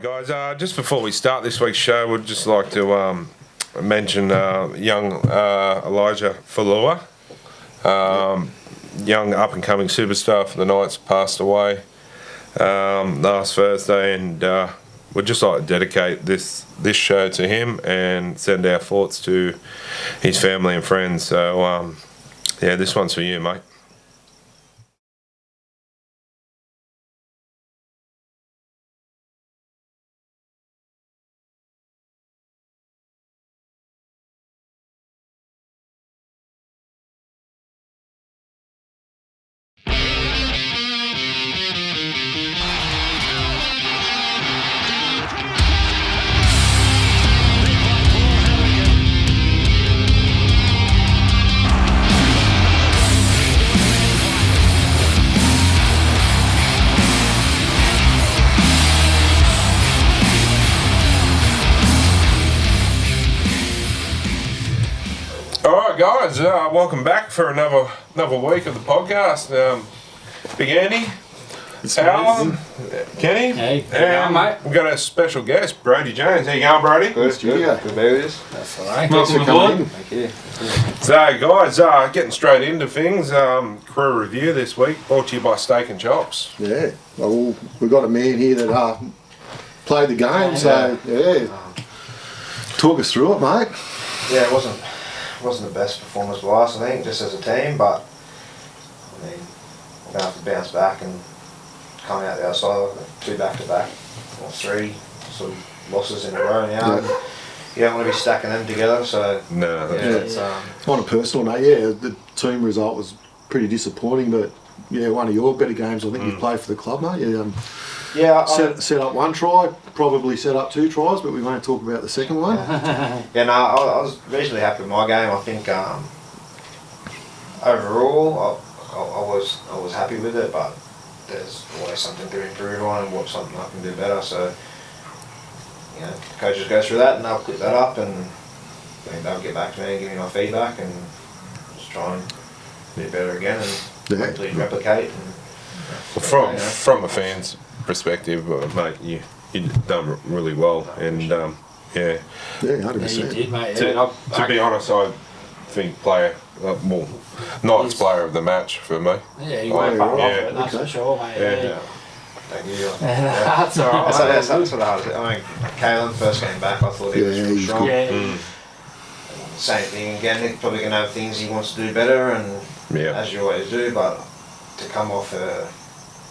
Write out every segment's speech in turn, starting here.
Guys, just before we start this week's show, we'd just like to mention young Elijah Falua, young up-and-coming superstar for the Knights, passed away last Thursday, and we'd just like to dedicate this show to him and send our thoughts to his family and friends. So, yeah, this one's for you, mate. Guys, welcome back for another week of the podcast. Big Andy, Alan, Kenny, hey, and mate. We've got a special guest, Brodie Jones. How you going, Brodie? Good to be with us. That's all right. Thanks for coming in. Thank you. So, guys, getting straight into things. Career review this week, brought to you by Steak and Chops. Yeah, well, we've got a man here that played the game, so yeah. Talk us through it, mate. Yeah, it wasn't the best performance for us, I think, just as a team, but I mean, we're going to have to bounce back and come out the other side, like 2 back-to-back, or 3 sort of losses in a row now. Yeah. You don't want to be stacking them together, so No, yeah, it's, On a personal note, yeah, the team result was pretty disappointing, but yeah, one of your better games I think you've played for the club, mate. yeah, Set up 1 try, probably set up 2 tries, but we won't talk about the second one. yeah, no, I was reasonably happy with my game. I think overall, I was happy with it, but there's always something to improve on and something I can do better. So, you know, coaches go through that and they'll clip that up, and I think they'll get back to me and give me my feedback and just try and do better again and hopefully replicate. And, from a fan's perspective, mate, you've done really well, and yeah, 100%. You did, mate. To be honest, I think Knights player of the match for me. Yeah, you went far off yeah. it, that's for sure, mate. Yeah. thank you. That's all right. That's sort of hard. I mean, Kalen first came back, I thought he was really strong. Yeah. Same thing again, he's probably going to have things he wants to do better, and as you always do, but to come off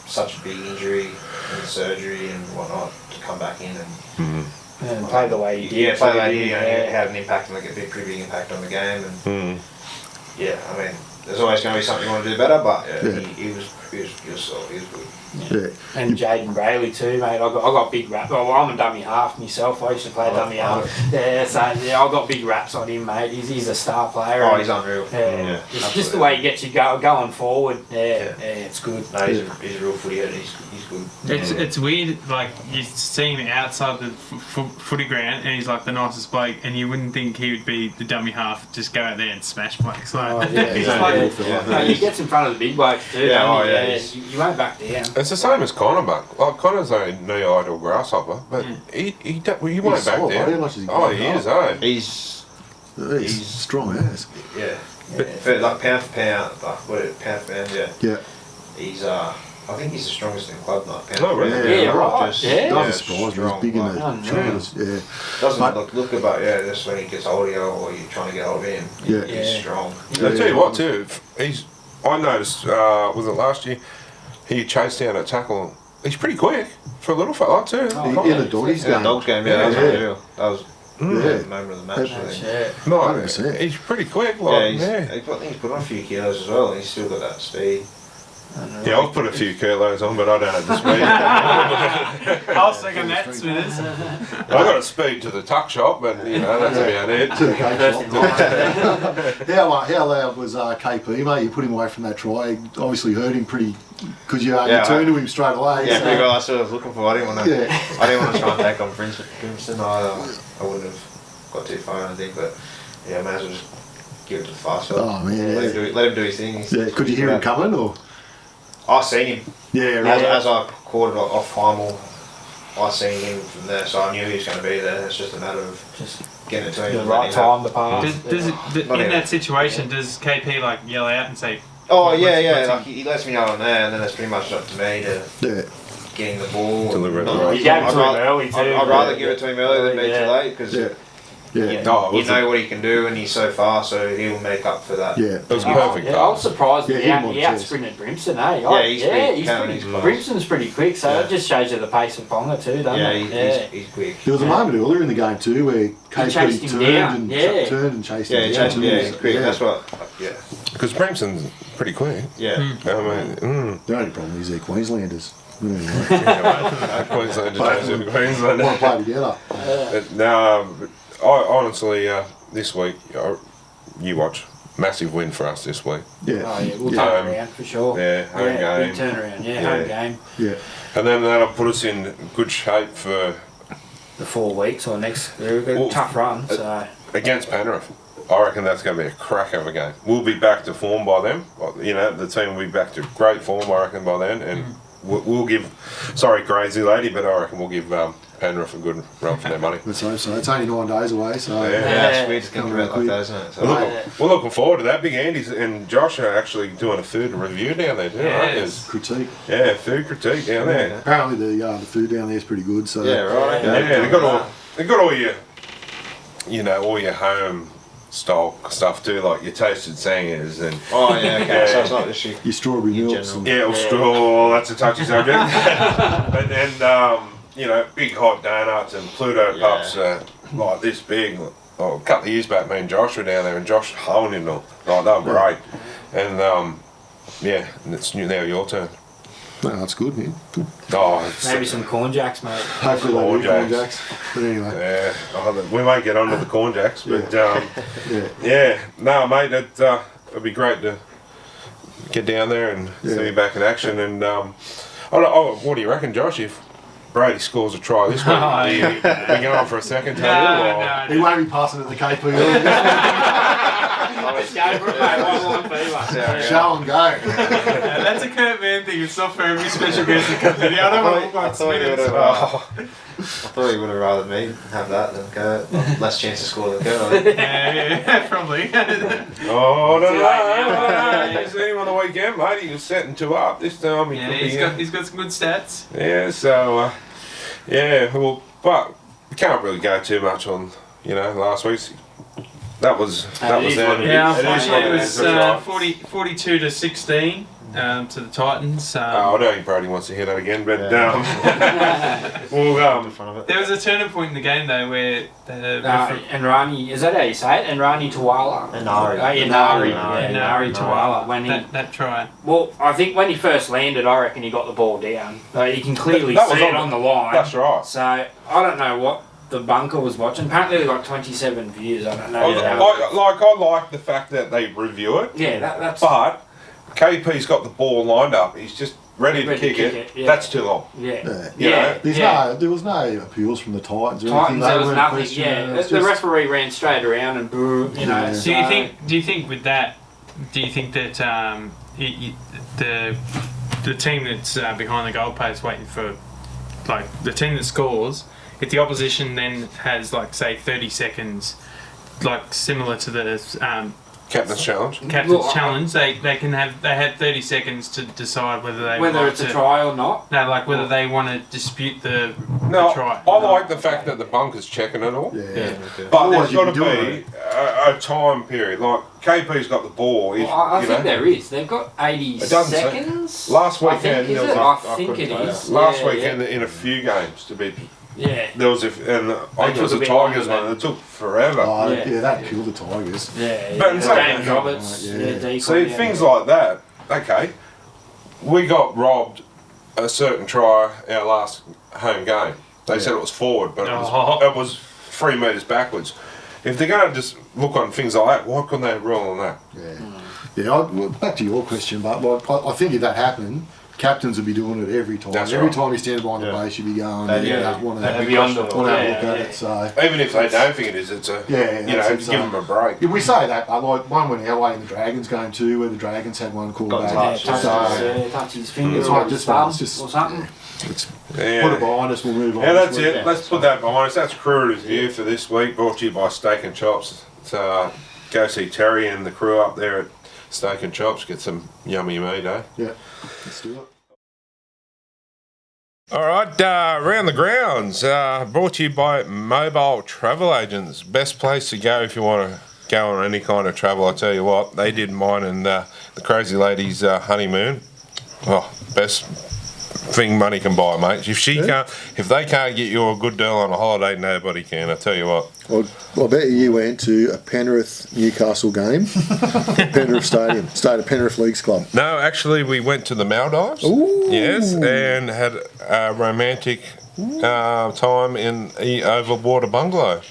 such a big injury and surgery and whatnot, to come back in and play the way he did. Yeah, play the way he did, it had an impact, like a pretty big impact on the game. And yeah, I mean, there's always going to be something you want to do better, but he was solid, he was good. Yeah. And Jaden Brayley too, mate. I got big raps. Well, I'm a dummy half myself. I used to play dummy half. Yeah, so I got big raps on him, mate. He's a star player. Oh, he's unreal. Yeah, just the way he gets you going forward. Yeah, it's good. No, he's a real footy head. He's good. It's weird, like you see him outside the footy ground and he's like the nicest bloke, and you wouldn't think he would be the dummy half, just go out there and smash blokes. Like, He gets in front of the big blokes too. You won't back down. It's the same as Connor, but like Connor's a knee-eyed or grasshopper, but he won't back down. He is, eh? He's strong ass. Yeah. But like pound for pound, yeah. He's I think he's the strongest in the club, like pound. Oh, really? Yeah, right. Doesn't surprise me. He's big in the shoulders. Yeah. Doesn't look about just when he gets older or you're trying to get hold of him. Yeah. He's strong. I tell you what, too. I noticed. Was it last year? He chased down a tackle. He's pretty quick for a little fella too. In the Doggies game. Dogs game, that was unreal. That was the moment of the match, I think. No, 100%. he's pretty quick. I think he's put on a few kilos as well, and he's still got that speed. Yeah, I've put a few kilos on, but I don't have the speed. I'll second that, Smithers. I got a speed to the tuck shop, but that's about it. To the cake shop. How loud was KP, mate? You put him away from that try. Obviously hurt him pretty, because you turned to him straight away. Yeah, pretty well. I sort of looking for. I didn't want to try and take on Grimston. I wouldn't have got too far, I think, but yeah, I may as well just give it to the fast one. Oh man, let him do his thing. Could you hear him coming or? I seen him. Yeah, right. As I caught it off Heimel, I seen him from there, so I knew he was going to be there. It's just a matter of Just getting it to him. the and right letting him time to pass. Not in even- that situation, does KP like yell out and say, Oh What's- yeah, what's like he lets me know on there, and then it's pretty much up to me to Yeah. getting the ball. Deliver it Not- right. You gave it I'd to him rather- early too. I'd rather give it to him early than be Yeah. too late because Yeah. Yeah. Oh, it you was know what he can do, and he's so fast, so he'll make up for that. Yeah. It was a Oh, perfect yeah, I was pass. surprised Yeah, that him he on chest. out-sprinted Brimson, eh? Yeah, he's big, he's Karen, pretty, he's fast. Brimson's pretty quick, so Yeah. it just shows you the pace of Ponga too, doesn't Yeah, it? he's quick. There was a moment earlier in the game too where KP chased him turned down, and yeah. turned and chased Yeah, him he down. changed. too. Yeah, he's quick. Yeah. That's what. Yeah, Because Brimson's pretty quick. yeah. I mean, The only problem is they're Queenslanders. Anyway, Queensland to Queensland. want to play together. No, I honestly, this week, you watch, massive win for us this week. Oh Yeah. yeah, we'll Yeah. turn around for sure. Yeah, home game. Big turnaround, Yeah. home game. Yeah. And then that'll put us in good shape for The 4 weeks or next, they've got a Well, tough run, so. against Penrith. I reckon that's going to be a crack of a game. We'll be back to form by then. You know, the team will be back to great form, I reckon, by then. And we'll give, sorry, crazy lady, but I reckon we'll give Penrith a good run for their money. Let's hope so. It's only 9 days away, so Yeah. Yeah, it's weird to think Come about it quick. like that, isn't it? So, We're looking forward to that. Big Andy's and Josh are actually doing a food review down there, too, right? Yes. critique. Yeah, food critique down there. Apparently the food down there is pretty good. So yeah, right. Yeah, they got all your, you know, all your home style stuff too, like your toasted sangers and Oh yeah, okay. So it's not just you. your strawberry In milks. general. And, yeah, or straw. That's a touchy subject. And then you know, big hot donuts and Pluto Yeah. pups like this big. Oh, a couple of years back, me and Josh were down there, and Josh honed in them. Like they were great. And yeah, and it's now your turn. no, that's good, man. Good. Oh, it's, Maybe some corn jacks, mate. Hopefully they Corn do corn jacks. jacks. But anyway, yeah, we won't get onto the corn jacks, but yeah. yeah, no, mate, it'd be great to get down there and see you back in action. And what do you reckon, Josh? If Brodie scores a try this week, Oh, we go on for a second no, table? He no. won't be passing it to KP early. Let's go for it, mate. One fever. Show and go. Yeah, that's a Kurt Man thing. It's not for every special guest that comes in. I don't want to look like Smith. I thought you would have rather me have that than Kurt. Less chance to score than Kurt. Yeah, probably. Oh, no, See you later. no, you seen him on the weekend, mate. He was setting 2 up this time. Yeah, could be, he's got some good stats. yeah, so yeah, well, but we can't really go too much on last week's. That was It is what them. it Yeah, It is what it it was is, that's right. 42 to 16 to the Titans. I don't think Brodie wants to hear that again, but In front of it. There was a turning point in the game though where the Enrani, is that how you say it? Enrani Tawala? Inari. Inari. Inari. Inari Tawala. When he, that try. well, I think when he first landed, I reckon he got the ball down. Like, you can clearly That was see it on the line. That's right. So, I don't know what the bunker was watching. Apparently they got 27 views. I don't know. I like the fact that they review it, Yeah, that's... but KP's got the ball lined up. He's just ready to kick it. yeah. That's too long. Yeah. Yeah. You There was no appeals from the Titans or Titans, anything. They there was weren't nothing. questioning Yeah, it. It's the just- referee ran straight around and boo. You know. Yeah. So, Do you think with that? Do you think that the team that's behind the goalpost waiting for like the team that scores, if the opposition then has like say 30 seconds, like similar to the Captain's challenge. captain's Well, challenge, they had 30 seconds to decide whether they whether want it's a to, try or not. no, like whether they want to dispute the No, try. I like the fact that the bunker's checking it all. Yeah. But Otherwise there's got to you'd be doing be a time period. Like KP's got the ball. He's, Well, I you think know, there is. They've got 80 It doesn't say. seconds. Last I weekend, think, there is was it? a- I think couldn't it tell you. is. last Yeah, weekend in a few games to be. Yeah. There was I think it was took a the bit Tigers longer one. It took forever. Oh, Yeah. yeah, that killed the Tigers. Yeah. But in saying James that- Roberts. Yeah. Yeah. Deacon, See, yeah. things like that. Okay, we got robbed a certain try our last home game. They said it was forward, but it was 3 metres backwards. If they're going to just look on things like that, why couldn't they rule on that? Yeah. Well, back to your question, but like, I think if that happened, captains would be doing it every time. That's every right. time you stand behind the Yeah. base, you'd be going, They'd- yeah, yeah, want to they'd have be on the- a look yeah, at yeah. it. So Even if they don't think it is, it's a yeah, you know, that's it, give them a break. Yeah, we say that, but like one went our way in the Dragons game too, where the Dragons had one called Got back. touched. Yeah, So, touch his finger It's or like his just- thumb it's just- or something. Yeah. Put it behind us, we'll move on. Yeah, that's this week. it. Let's put that behind us. That's Crew Review for this week, brought to you by Steak and Chops. Go see Terry and the crew up there at Steak and Chops. Get some yummy meat, eh? Yeah, let's do it. All right, Round the Grounds, brought to you by Mobile Travel Agents. Best place to go if you want to go on any kind of travel. I tell you what, they did mine and the crazy lady's honeymoon. Oh, best thing money can buy, mate. If they can't get you a good deal on a holiday, nobody can. I tell you what. Well, I bet you went to a Penrith Newcastle game at Penrith Stadium, stayed at Penrith Leagues Club. No, actually, we went to the Maldives. Ooh. Yes, and had a romantic time in the overwater bungalow.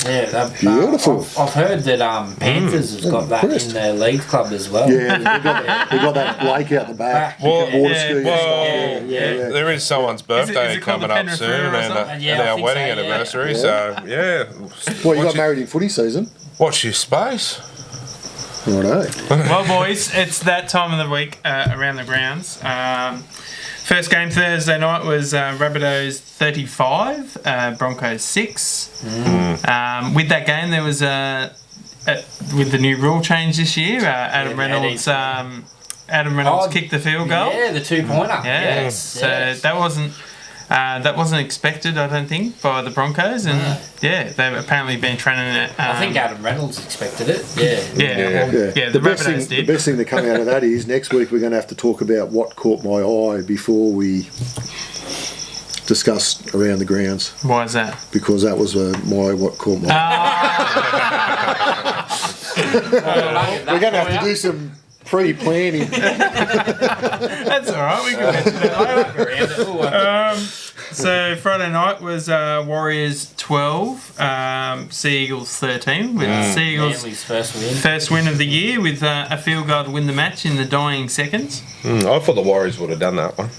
Yeah, Beautiful. I've heard that Panthers has got that impressed. in their league club as well. Yeah, they got that lake out the back. Well, water ski and stuff. yeah. There is someone's birthday is it called coming the up Penrith soon, River or and something? Yeah, I our think wedding so, yeah. anniversary. So yeah, Well, you got married in footy season. Watch your space. Righto. Well, boys, it's that time of the week around the grounds. First game Thursday night was Rabbitohs 35, Broncos 6. With that game, there was with the new rule change this year, Adam Reynolds. Adam Reynolds kicked the field goal. Yeah, the 2-pointer. Yeah, so that wasn't expected, I don't think, by the Broncos, and they've apparently been training it. I think Adam Reynolds expected it. Yeah. The best Rabbitohs thing, did. the best thing to come out of that is next week we're going to have to talk about what caught my eye before we discuss around the grounds, Why is that? because that was what caught my eye. We're going to have to do some pre-planning. That's all right. We can mention that later. So Friday night was Warriors 12, Sea Eagles 13. With Sea Eagles Manly's first win of the year with a field goal to win the match in the dying seconds. I thought the Warriors would have done that one.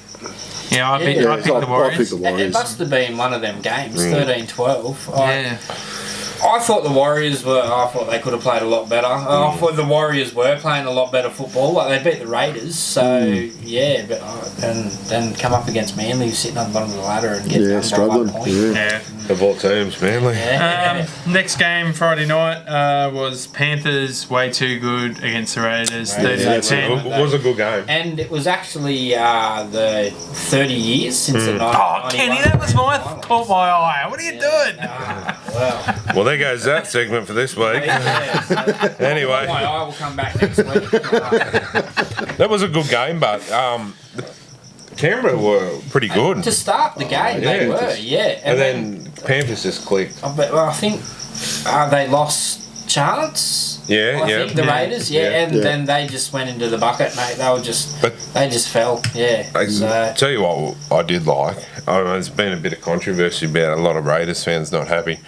Yeah, I picked the I picked Warriors. the It Warriors. must have been one of them games, 13-12. Yeah. I thought the Warriors were. I thought they could have played a lot better. I thought the Warriors were playing a lot better football. Like they beat the Raiders, so yeah. But and then come up against Manly, sitting on the bottom of the ladder and get done struggling. by 1 point. Yeah. Of all teams, Manly. Next game Friday night was Panthers way too good against the Raiders, 30-10. It was a good game. And it was actually the 30 years since the 1991. Oh, Kenny, that was caught my eye. What are you doing? Well, there goes that segment for this week. Anyway. My eye will come back next week. That was a good game, but Canberra were pretty good. To start the game, they were, yeah. And then Panthers just clicked. I think they lost chance. Yeah, I think the Raiders, and then they just went into the bucket, mate. They just fell, Tell you what I did like. There's been a bit of controversy about a lot of Raiders fans not happy.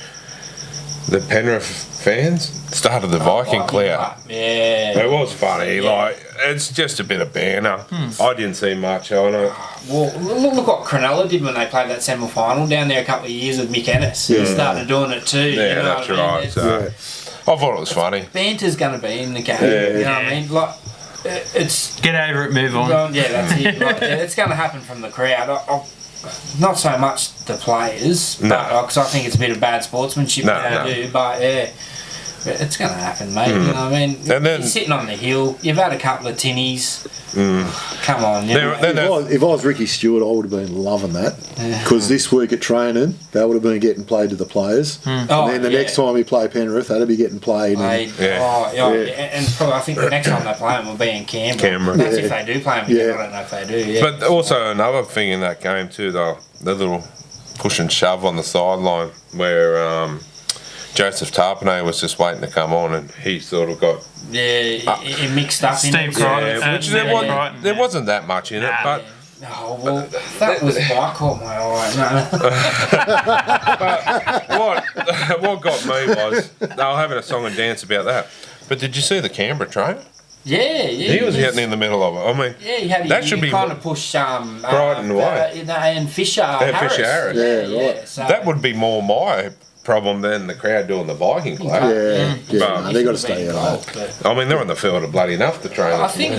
The Penrith fans started the Viking clout. Yeah. It was funny. Like, it's just a bit of banner. I didn't see much on it. Well, look what Cronulla did when they played that semi-final down there a couple of years with Mick Ennis. He started doing it too. Yeah, you know that's what I mean? right. So, I thought it was funny. Banter's going to be in the game. Yeah. You know what I mean? Like, it's Get over it, move on. yeah, that's it. Like, it's going to happen from the crowd. Not so much the players, because I think it's a bit of bad sportsmanship that they do. But yeah, it's going to happen, mate. You know what I mean? And then, you're sitting on the hill. You've had a couple of tinnies. Come on. If I was Ricky Stewart, I would have been loving that, because this week at training, they would have been getting played to the players, and then the next time we play Penrith, that'll be getting played. And probably I think the next time they play them will be in Canberra. That's if they do play them again. I don't know if they do. Yeah. But also another thing in that game too, though, the little push and shove on the sideline where Joseph Tarpanay was just waiting to come on, and he sort of got he mixed up in it. which there wasn't that much in it, but. Oh, well, that was I caught my eye. But what got me was they were having a song and dance about that. But did you see the Canberra trainer? Yeah. He was getting in the middle of it. I mean, he had that should be kind of push Brighton away. and Fisher Harris. Fisher Harris. Yeah, right. So that would be more my problem than the crowd doing the biking club. No, they got to stay out of that. I mean, they're on the field of bloody enough to train. I think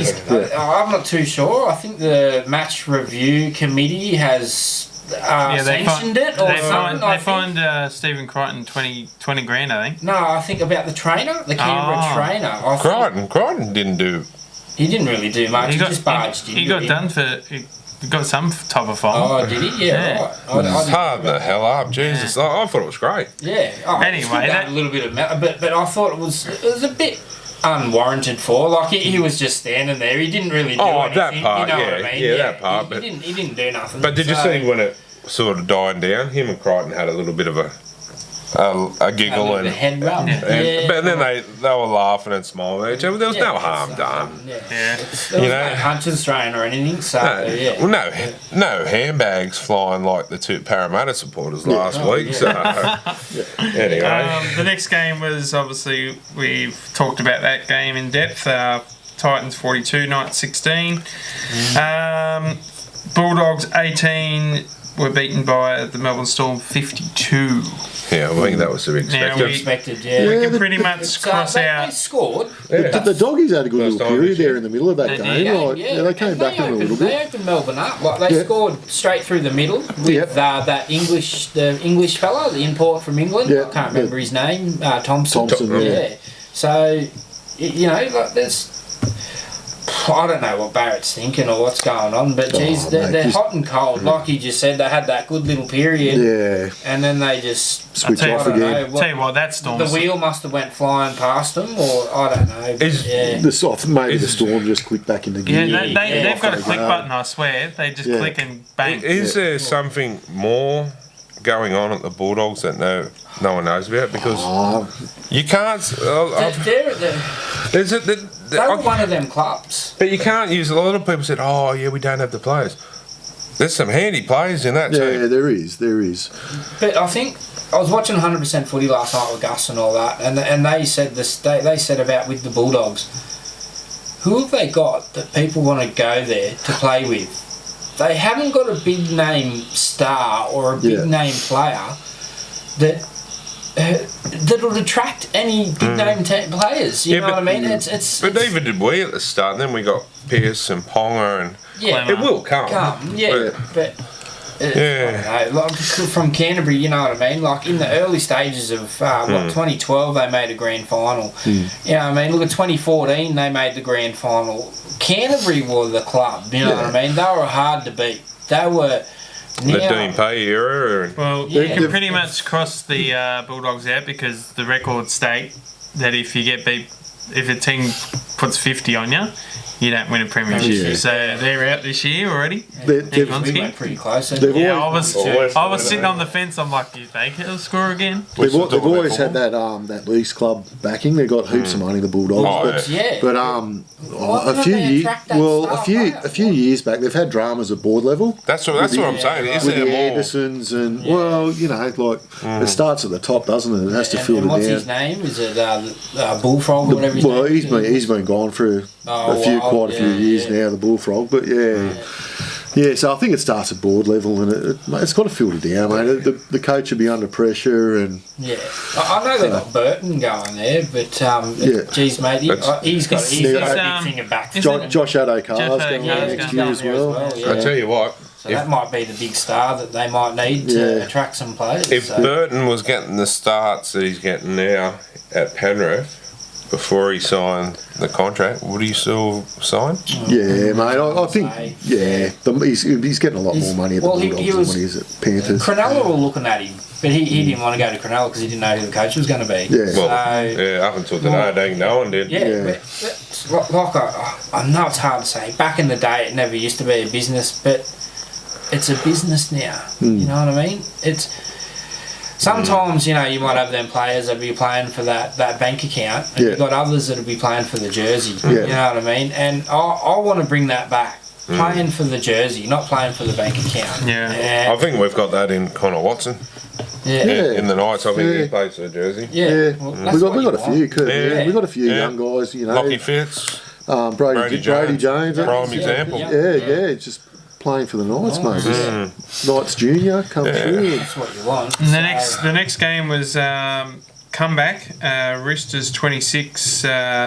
I'm not too sure. I think the match review committee has sanctioned it or something. They fined Stephen Crichton 20 grand, I think. No, I think about the trainer, the Canberra trainer. Crichton didn't do. He didn't really do much. He just barged in. He got done for. He got some type of fine. Oh, did he? Yeah, right. It's hard the hell up, Jesus. I thought it was great. Yeah. Anyway, a little bit of but I thought it was a bit unwarranted for. Like he was just standing there. He didn't really do anything. That part. You know what I mean? Yeah, that part. He didn't do nothing. But did you see when it sort of died down? Him and Crichton had a little bit of a giggle and a head rub. But then they were laughing and smiling at each other. There was no harm done. There was no punches thrown or anything. So no handbags flying like the two Parramatta supporters last week. So anyway, the next game was obviously we've talked about that game in depth. Titans 42, Knights 16. Bulldogs 18 were beaten by the Melbourne Storm 52. Yeah, I think that was to be expected. We can pretty much cross out. They scored. The Doggies had a good little period there in the middle of that game. They came back in a little bit. They opened Melbourne up. Like they scored straight through the middle with that English fella, the import from England. I can't remember his name. Thompson. So there's. I don't know what Barrett's thinking or what's going on, but geez, they're hot and cold. Like you just said, they had that good little period, and then they just switch off again. Tell you what, that Storm. The wheel must have went flying past them, or I don't know. Maybe the Storm just clicked back in the gear. Yeah, they've got a click button. I swear, they just click and bang. Is there something more going on at the Bulldogs that no one knows about? Because you can't. They were one of them clubs. But you can't use. A lot of people said, "Oh, yeah, we don't have the players." There's some handy players in that team. Yeah, there is. But I think I was watching 100% footy last night with Gus and all that, and they said this. They said about with the Bulldogs, who have they got that people want to go there to play with? They haven't got a big name star or a big name player that'll attract any big name players. You know what I mean? It's but neither did we at the start. And then we got Pearce and Ponga, and it will come. But I don't know, like from Canterbury, you know what I mean? Like in the early stages of 2012, they made a grand final. You know what I mean? Look at 2014, they made the grand final. Canterbury were the club. You know what I mean? They were hard to beat. They were. The Dean Pay era. Well, you can pretty much cross the Bulldogs out because the records state that if you get beat, if a team puts 50 on you, you don't win a premiership. So they're out this year already. We went pretty close. I was sitting on the fence. I'm like, do you think he'll score again? They've always had that Leagues Club backing. They've got heaps of money, the Bulldogs. But a few years back, they've had dramas at board level. That's what I'm saying. With the Andersons and it starts at the top, doesn't it? It has to filter down. What's his name? Is it Bullfrog or whatever his name is? Well, he's been gone for quite a few years now, the Bullfrog, but so I think it starts at board level and it's got to filter down, mate. The coach will be under pressure and I know they've got Burton going there, but geez, mate, he's got a big thing of back. Josh Addo-Carr's going next year as well. I tell you what. So that might be the big star that they might need to attract some players. If Burton was getting the starts that he's getting now at Penrith before he signed the contract, would he still sign? Yeah, mate. I think he's getting a lot more money at the Bulldogs than when he is at Panthers. Cronulla were looking at him, but he didn't want to go to Cronulla because he didn't know who the coach was going to be. Up until today, no one did. I know it's hard to say. Back in the day, it never used to be a business, but it's a business now. You know what I mean? Sometimes, you might have them players that'll be playing for that bank account, and you've got others that'll be playing for the jersey. You know what I mean? And I want to bring that back. Playing for the jersey, not playing for the bank account. I think we've got that in Connor Watson. In the Knights, I think he plays for the jersey. Well, we got a few, Kurt. We've got a few young guys, Lockie Fitz. Brody Jones. Prime example. Just playing for the Knights, mate. Knights Junior come through. That's what you want. And the next game was comeback. Roosters 26,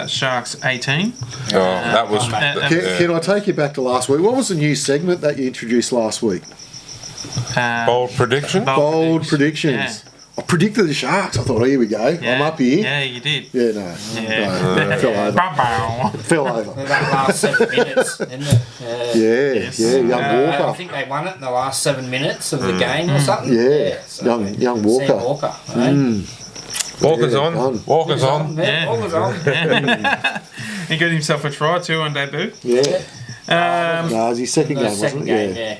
Sharks 18. That was. Can I take you back to last week? What was the new segment that you introduced last week? Bold prediction. Bold predictions. Yeah. I predicted the Sharks. I thought, here we go. Yeah. I'm up here. Yeah, you did. Yeah, no. Fell over. Bow. Fell over. That last 7 minutes, isn't it? Yes. Young Walker. I think they won it in the last 7 minutes of the game or something. So young Walker. Sam Walker. Right? Walker's Yeah, on. done. Walker's on. Yeah, Walker's on. He got himself a try too on debut. Yeah. No, it was his second game, wasn't Second it? game, yeah.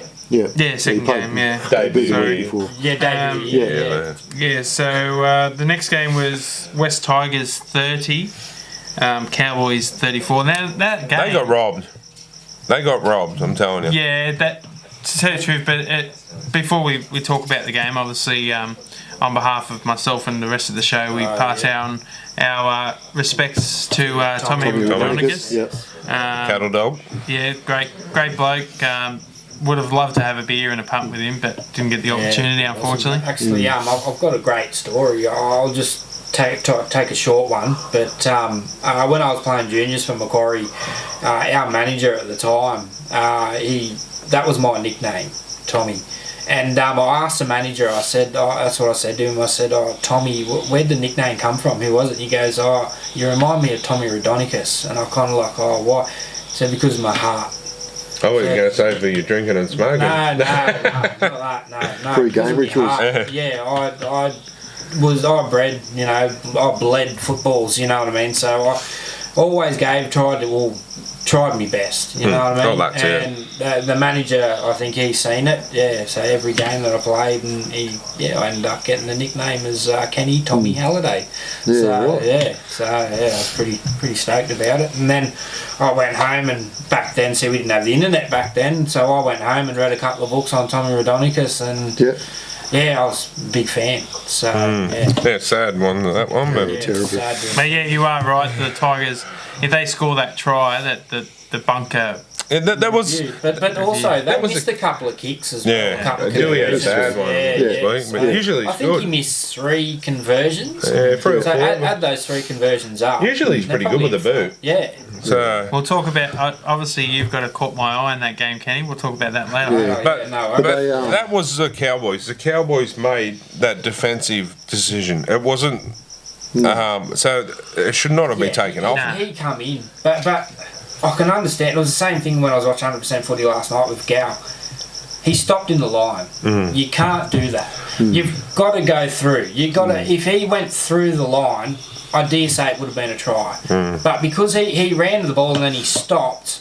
Yeah, second game, yeah. Debut. Sorry. Before. Yeah, David. Yeah, so the next game was West Tigers 30, Cowboys 34. Now, that game... They got robbed. I'm telling you. Yeah, that to tell you the truth, but before we talk about the game, obviously, on behalf of myself and the rest of the show, we pass our respects to Tommy Nichols. Yep. Cattle dog. Yeah, great bloke. Would have loved to have a beer and a punt with him, but didn't get the opportunity, unfortunately. Actually, I've got a great story. I'll just take a short one. But when I was playing juniors for Macquarie, our manager at the time, that was my nickname, Tommy. And I asked the manager, I said, that's what I said to him, I said, Tommy, where'd the nickname come from? Who was it? He goes, you remind me of Tommy Rodonicus. And I kind of like, why? He said, because of my heart. Oh, what are you going to say for your drinking and smoking? No, not that, no. Pre-game rituals. Yeah, I bled footballs, you know what I mean? So I always tried my best, you know what I mean? Got that too. And the manager, I think he's seen it, so every game that I played, and I ended up getting the nickname as Kenny Tommy Halliday. I was pretty stoked about it. And then I went home, and back then, we didn't have the internet back then, so I went home and read a couple of books on Tommy Rodonicus, and I was a big fan. So sad one, that one, but terrible. But yeah, you are right. The Tigers, if they score that try, that the bunker. that was. But also they missed a couple of kicks as well. Yeah, Dewey had a sad one this week, but usually I think he missed 3 conversions. Yeah, 3 or 4. Add those 3 conversions up. Usually he's pretty good with the boot. Yeah. So We'll talk about. Obviously, you've got to caught my eye in that game, Kenny. We'll talk about that later. Yeah. But they, that was the Cowboys. The Cowboys made that defensive decision. It wasn't. So it should not have been taken off. He come in, but I can understand. It was the same thing when I was watching 100% footy last night with Gal. He stopped in the line. You can't do that. You've got to go through. You got to. If he went through the line, I dare say it would have been a try. But because he ran to the ball and then he stopped,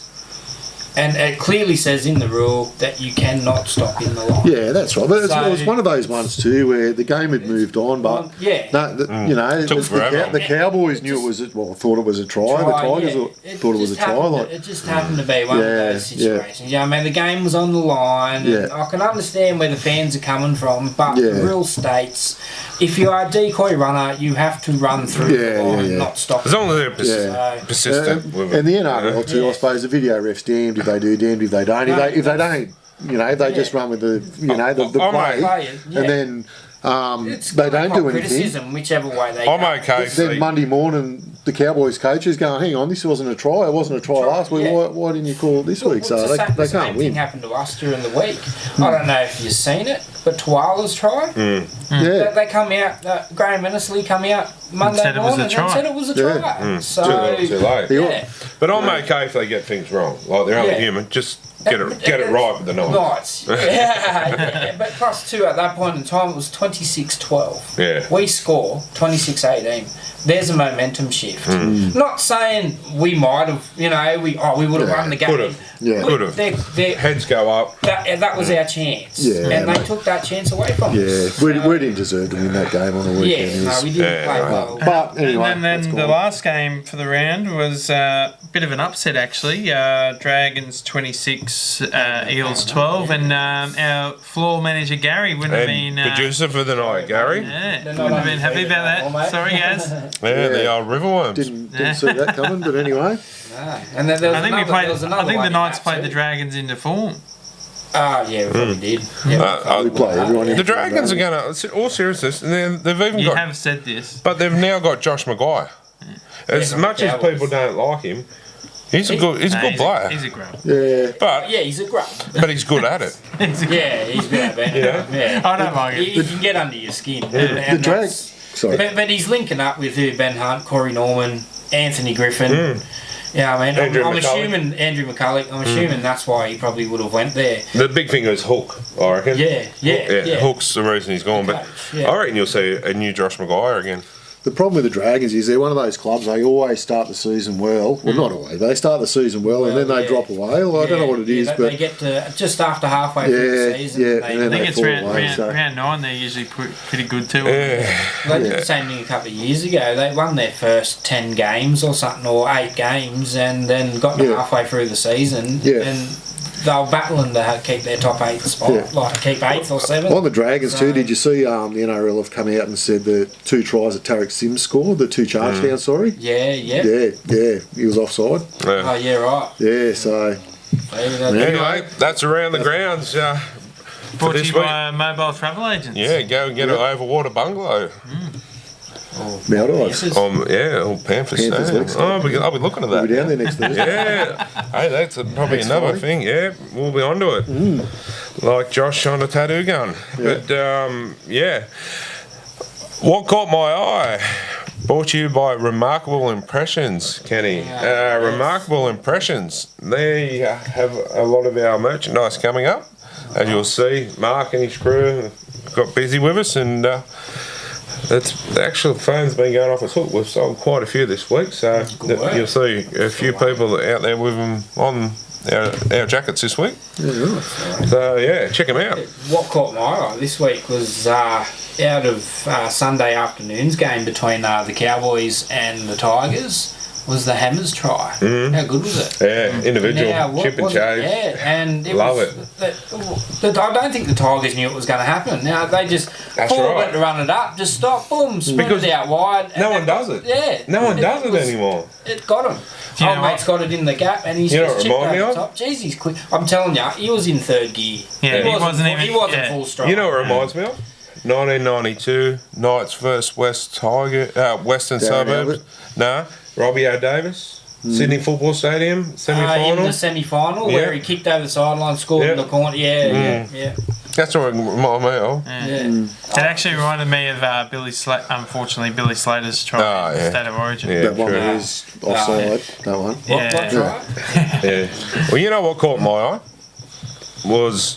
and it clearly says in the rule that you cannot stop in the line. Yeah, that's right. But it was one of those ones too where the game had moved on, but the Cowboys knew it was thought it was a try. The Tigers thought it was a try. It just happened to be one of those situations. I mean, the game was on the line, and I can understand where the fans are coming from, but the rule states if you are a decoy runner, you have to run through the line and not stop. As long as they're persistent. And the NRL too, I suppose, the video ref's damned if they do, damned if they don't. If they don't, if they just run with the play, and then they don't do anything. Criticism, whichever way they I'm go. okay. Then Monday morning, the Cowboys coaches going, hang on, this wasn't a try. It wasn't a try last week. Why didn't you call it this week? So they can't same win. Thing happened to us during the week. I don't know if you've seen it, but Tuala's try. They come out. Graham Ennisley come out Monday morning and said it was a try. So too late. But I'm okay if they get things wrong. Like they're only human. Just get it right with the Knights. But plus 2 at that point in time, it was 26-12. Yeah. We score 26-18. There's a momentum shift. Not saying we might have, we would have won the game. Could have. Heads go up. That was our chance. And they took that chance away from us. We didn't deserve to win that game on the weekend. We didn't play well. But anyway, and then the last game for the round was a bit of an upset, actually. Dragons 26, Eels 12, and our floor manager Gary wouldn't have been producer for the night, Gary. Wouldn't have been happy about that. Sorry, guys. The old Riverworms. Didn't see that coming, but anyway. And then there was I think the Knights played the Dragons into form. Yeah, we probably did. Yeah, We play everyone in The Dragons are going to, all seriousness, they've even You got, have said this. but they've now got Josh Maguire. As much as people don't like him, he's a good player. He's a grub. Yeah. But yeah, he's a grub. but he's good at it. Yeah, he's good at it. Yeah. I don't like it. He can get under your skin. The Dragons. Sorry. But he's linking up with who? Ben Hunt, Corey Norman, Anthony Griffin. Yeah, I mean, I'm assuming Andrew McCulloch. I'm assuming that's why he probably would have went there. The big thing is Hook, I reckon. Yeah. Hook's the reason he's gone. But I reckon you'll see a new Josh Maguire again. The problem with the Dragons is they're one of those clubs, they always start the season well. Well, not always. They start the season well and then they drop away. Well, I don't know what it is, but... They get to just after halfway through the season. and then I think it's fall round away, so. 9, they're usually pretty good too. They did the same thing a couple of years ago. They won their first 10 games or something, or 8 games, and then got to halfway through the season. And they were battling to keep their top 8 spot, like keep 8th or 7th. On the Dragons too, did you see the NRL have come out and said the 2 tries that Tarek Sims scored, the 2 charge downs, sorry? Yeah, he was offside. Oh, yeah, right. Yeah, so... Anyway, that's around the grounds Brought to this you week. by Mobile Travel Agents. Yeah, go and get an overwater bungalow. Maldives. Or Panthers. Panthers next I'll be looking at We'll that. be down there next Thursday. Yeah, hey, that's probably Next another Friday. thing. Yeah, we'll be onto it. Like Josh on a tattoo gun. But what caught my eye? Brought to you by Remarkable Impressions, Kenny. Remarkable Impressions. They have a lot of our merchandise coming up. As you'll see, Mark and his crew got busy with us, and the actual phone's been going off its hook. We've sold quite a few this week, so you'll see a few people out there with them on our jackets this week. So check them out. What caught my eye this week was out of Sunday afternoon's game between the Cowboys and the Tigers was the Hammers try. How good was it? Yeah, individual chip and chase. And it Love it. I don't think the Tigers knew it was going to happen. Now they just went to run it up, just stop, boom, spread it out wide. No one does it. Yeah, no one does it anymore. It got him. Old mate's got it in the gap, and he's just chipped over the top. Jeez, he's quick. I'm telling you, he was in third gear. Yeah, he wasn't full stride. You know what it reminds me of? 1992, Knights versus Western Suburbs. Robbie O'Davis, Sydney Football Stadium, semi-final. In the semi-final, where he kicked over the sideline, scored in the corner. Yeah. That's what it reminded me of. Yeah. It actually reminded me of Billy Slater's try in the State of Origin. Yeah, That one was offside, that one. What try? Yeah. Well, you know what caught my eye? Was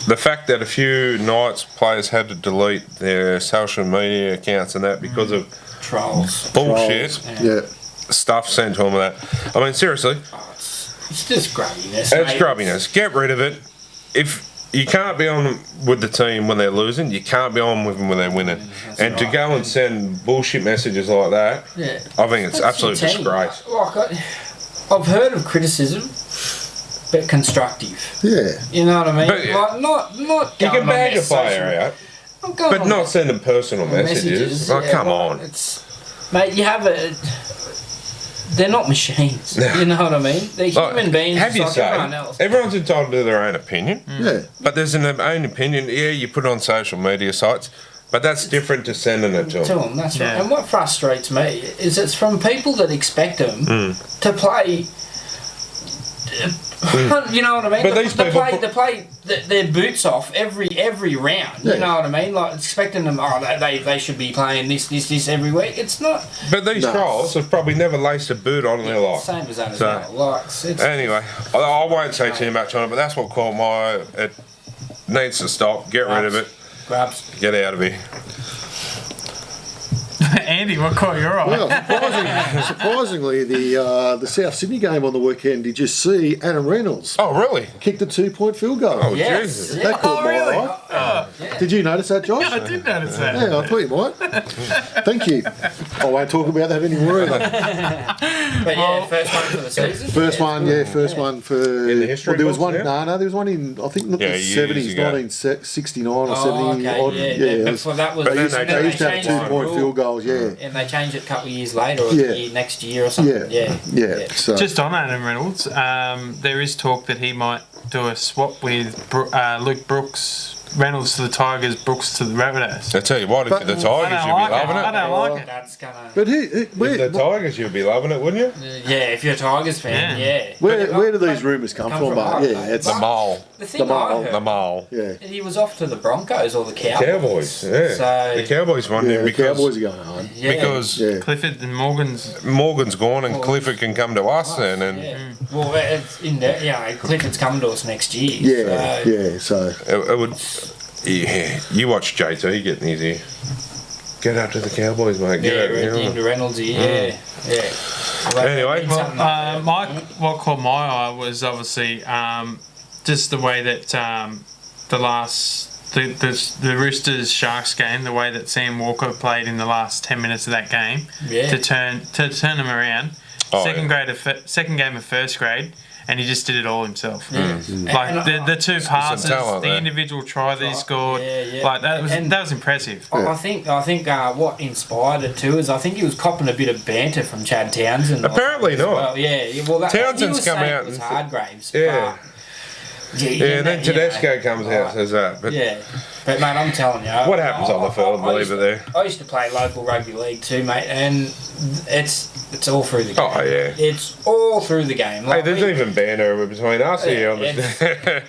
the fact that a few Knights players had to delete their social media accounts and that because of Trolls. bullshit stuff sent to them and that. I mean, seriously. It's just grubbiness. It's grubbiness. Get rid of it. If you can't be on with the team when they're losing, you can't be on with them when they're winning. And to go and send bullshit messages like that, I think it's absolute disgrace. I've heard of criticism, but constructive. Yeah. You know what I mean? But, not you can bag a player out, but not send them personal messages. Like, come on. Mate, you have they're not machines. You know what I mean? They're human beings. Have you like say, everyone else. everyone's entitled to their own opinion. Yeah. But there's an own opinion. Yeah, you put it on social media sites, but that's different to sending it to them. That's right. And what frustrates me is it's from people that expect them to play. You know what I mean? But these people they play their boots off every round. You know what I mean? Like expecting them. They should be playing this every week. It's not. But these trolls have probably never laced a boot on in their life. Same as that as well. Anyway, I won't say too much on it, but that's what caught my eye. It needs to stop. Get rid of it. Grabs. Get out of here. Andy, what caught your eye? Well, surprisingly, the South Sydney game on the weekend, did you see Adam Reynolds Oh, really? kicked a 2-point field goal? Oh, Yes. Jesus. That caught my eye. Did you notice that, Josh? I did notice that. Yeah, I thought you might. Thank you. I won't talk about that anymore either. But yeah, first one for the season. First one for. In the history Well, there was books, one. yeah? No, there was one in I think the years 70s, ago. 1969 or Oh, 70 okay, odd. yeah. it was- Before that was. But then and They used to have changed the 2-point rule, field goals. Yeah, and they changed it a couple of years later, or Yeah. next year or something. yeah. So Just on Adam Reynolds, there is talk that he might do a swap with Luke Brooks. Reynolds to the Tigers, Brooks to the Rabbitohs. I tell you what, if you're the Tigers, you'll be loving I it. don't like it. That's gonna. but If the Tigers, you'll be loving it, wouldn't you? Yeah, if you're a Tigers fan, yeah. where do these rumours come from, mate? Yeah, it's The mole. The thing The I mole. heard, The mole. yeah. he was off to the Broncos or the Cowboys. Cowboys, yeah. So- The Cowboys wanted Yeah, him the Cowboys because, are going home. Yeah. because Yeah. Clifford and Morgan's. Morgan's gone and Clifford can come to us then. And Yeah. Well, it's in there. Yeah, Clifford's coming to us next year. Yeah, so. so it would. Yeah, you watch JT getting his ear. Get up to the Cowboys, mate. Get Yeah, out here. into Reynolds. Yeah. Well, Anyway, that means something like that. What caught my eye was obviously just the way that the Roosters Sharks game, the way that Sam Walker played in the last 10 minutes of that game Yeah. to turn them around. Second game of first grade. And he just did it all himself. Like the two passes, talent the there. individual try that he scored, Yeah. like that was impressive. I think what inspired it too is I think he was copping a bit of banter from Chad Townsend. Apparently as not. Well. Yeah, well, Townsend's he was come saying out it was and- Hardgraves. Yeah. But, then Tedesco comes out and says that. But Yeah, but mate, I'm telling you, what happens on the field, leave it there. I used to play local rugby league too, mate, and it's all through the game. Oh, yeah. It's all through the game. Hey, Like, there's even banter between us here on the.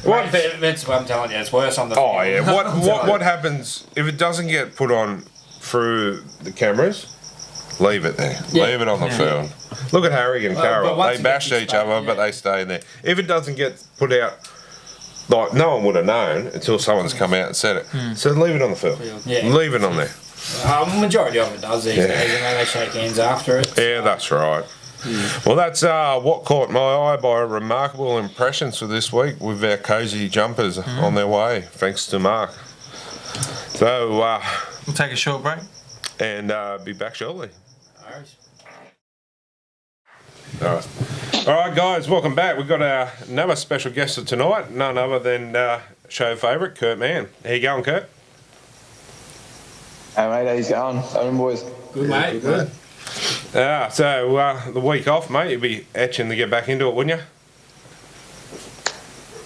What? That's what I'm telling you. It's worse on the field. Oh yeah. What happens if it doesn't get put on through the cameras? Leave it there. Yeah. Leave it on the field. Look at Harry and But Carroll. once They it bashed gets each other, exposed, but yeah. they stay there. If it doesn't get put out, like no one would have known until someone's come out and said it. So leave it on the field. Yeah. Leave it on there. Majority of it does these days, and then they shake hands after it. Yeah, that's right. Well, that's what caught my eye by remarkable impressions for this week with our cosy jumpers on their way, thanks to Mark. So, We'll take a short break. and be back shortly. Alright. All right. All right, guys, welcome back. We've got another special guest for tonight, none other than show favourite, Kurt Mann. How you going, Kurt? Hey mate, how's it going? Home boys. Good, mate. Good. So the week off, mate, you'd be itching to get back into it, wouldn't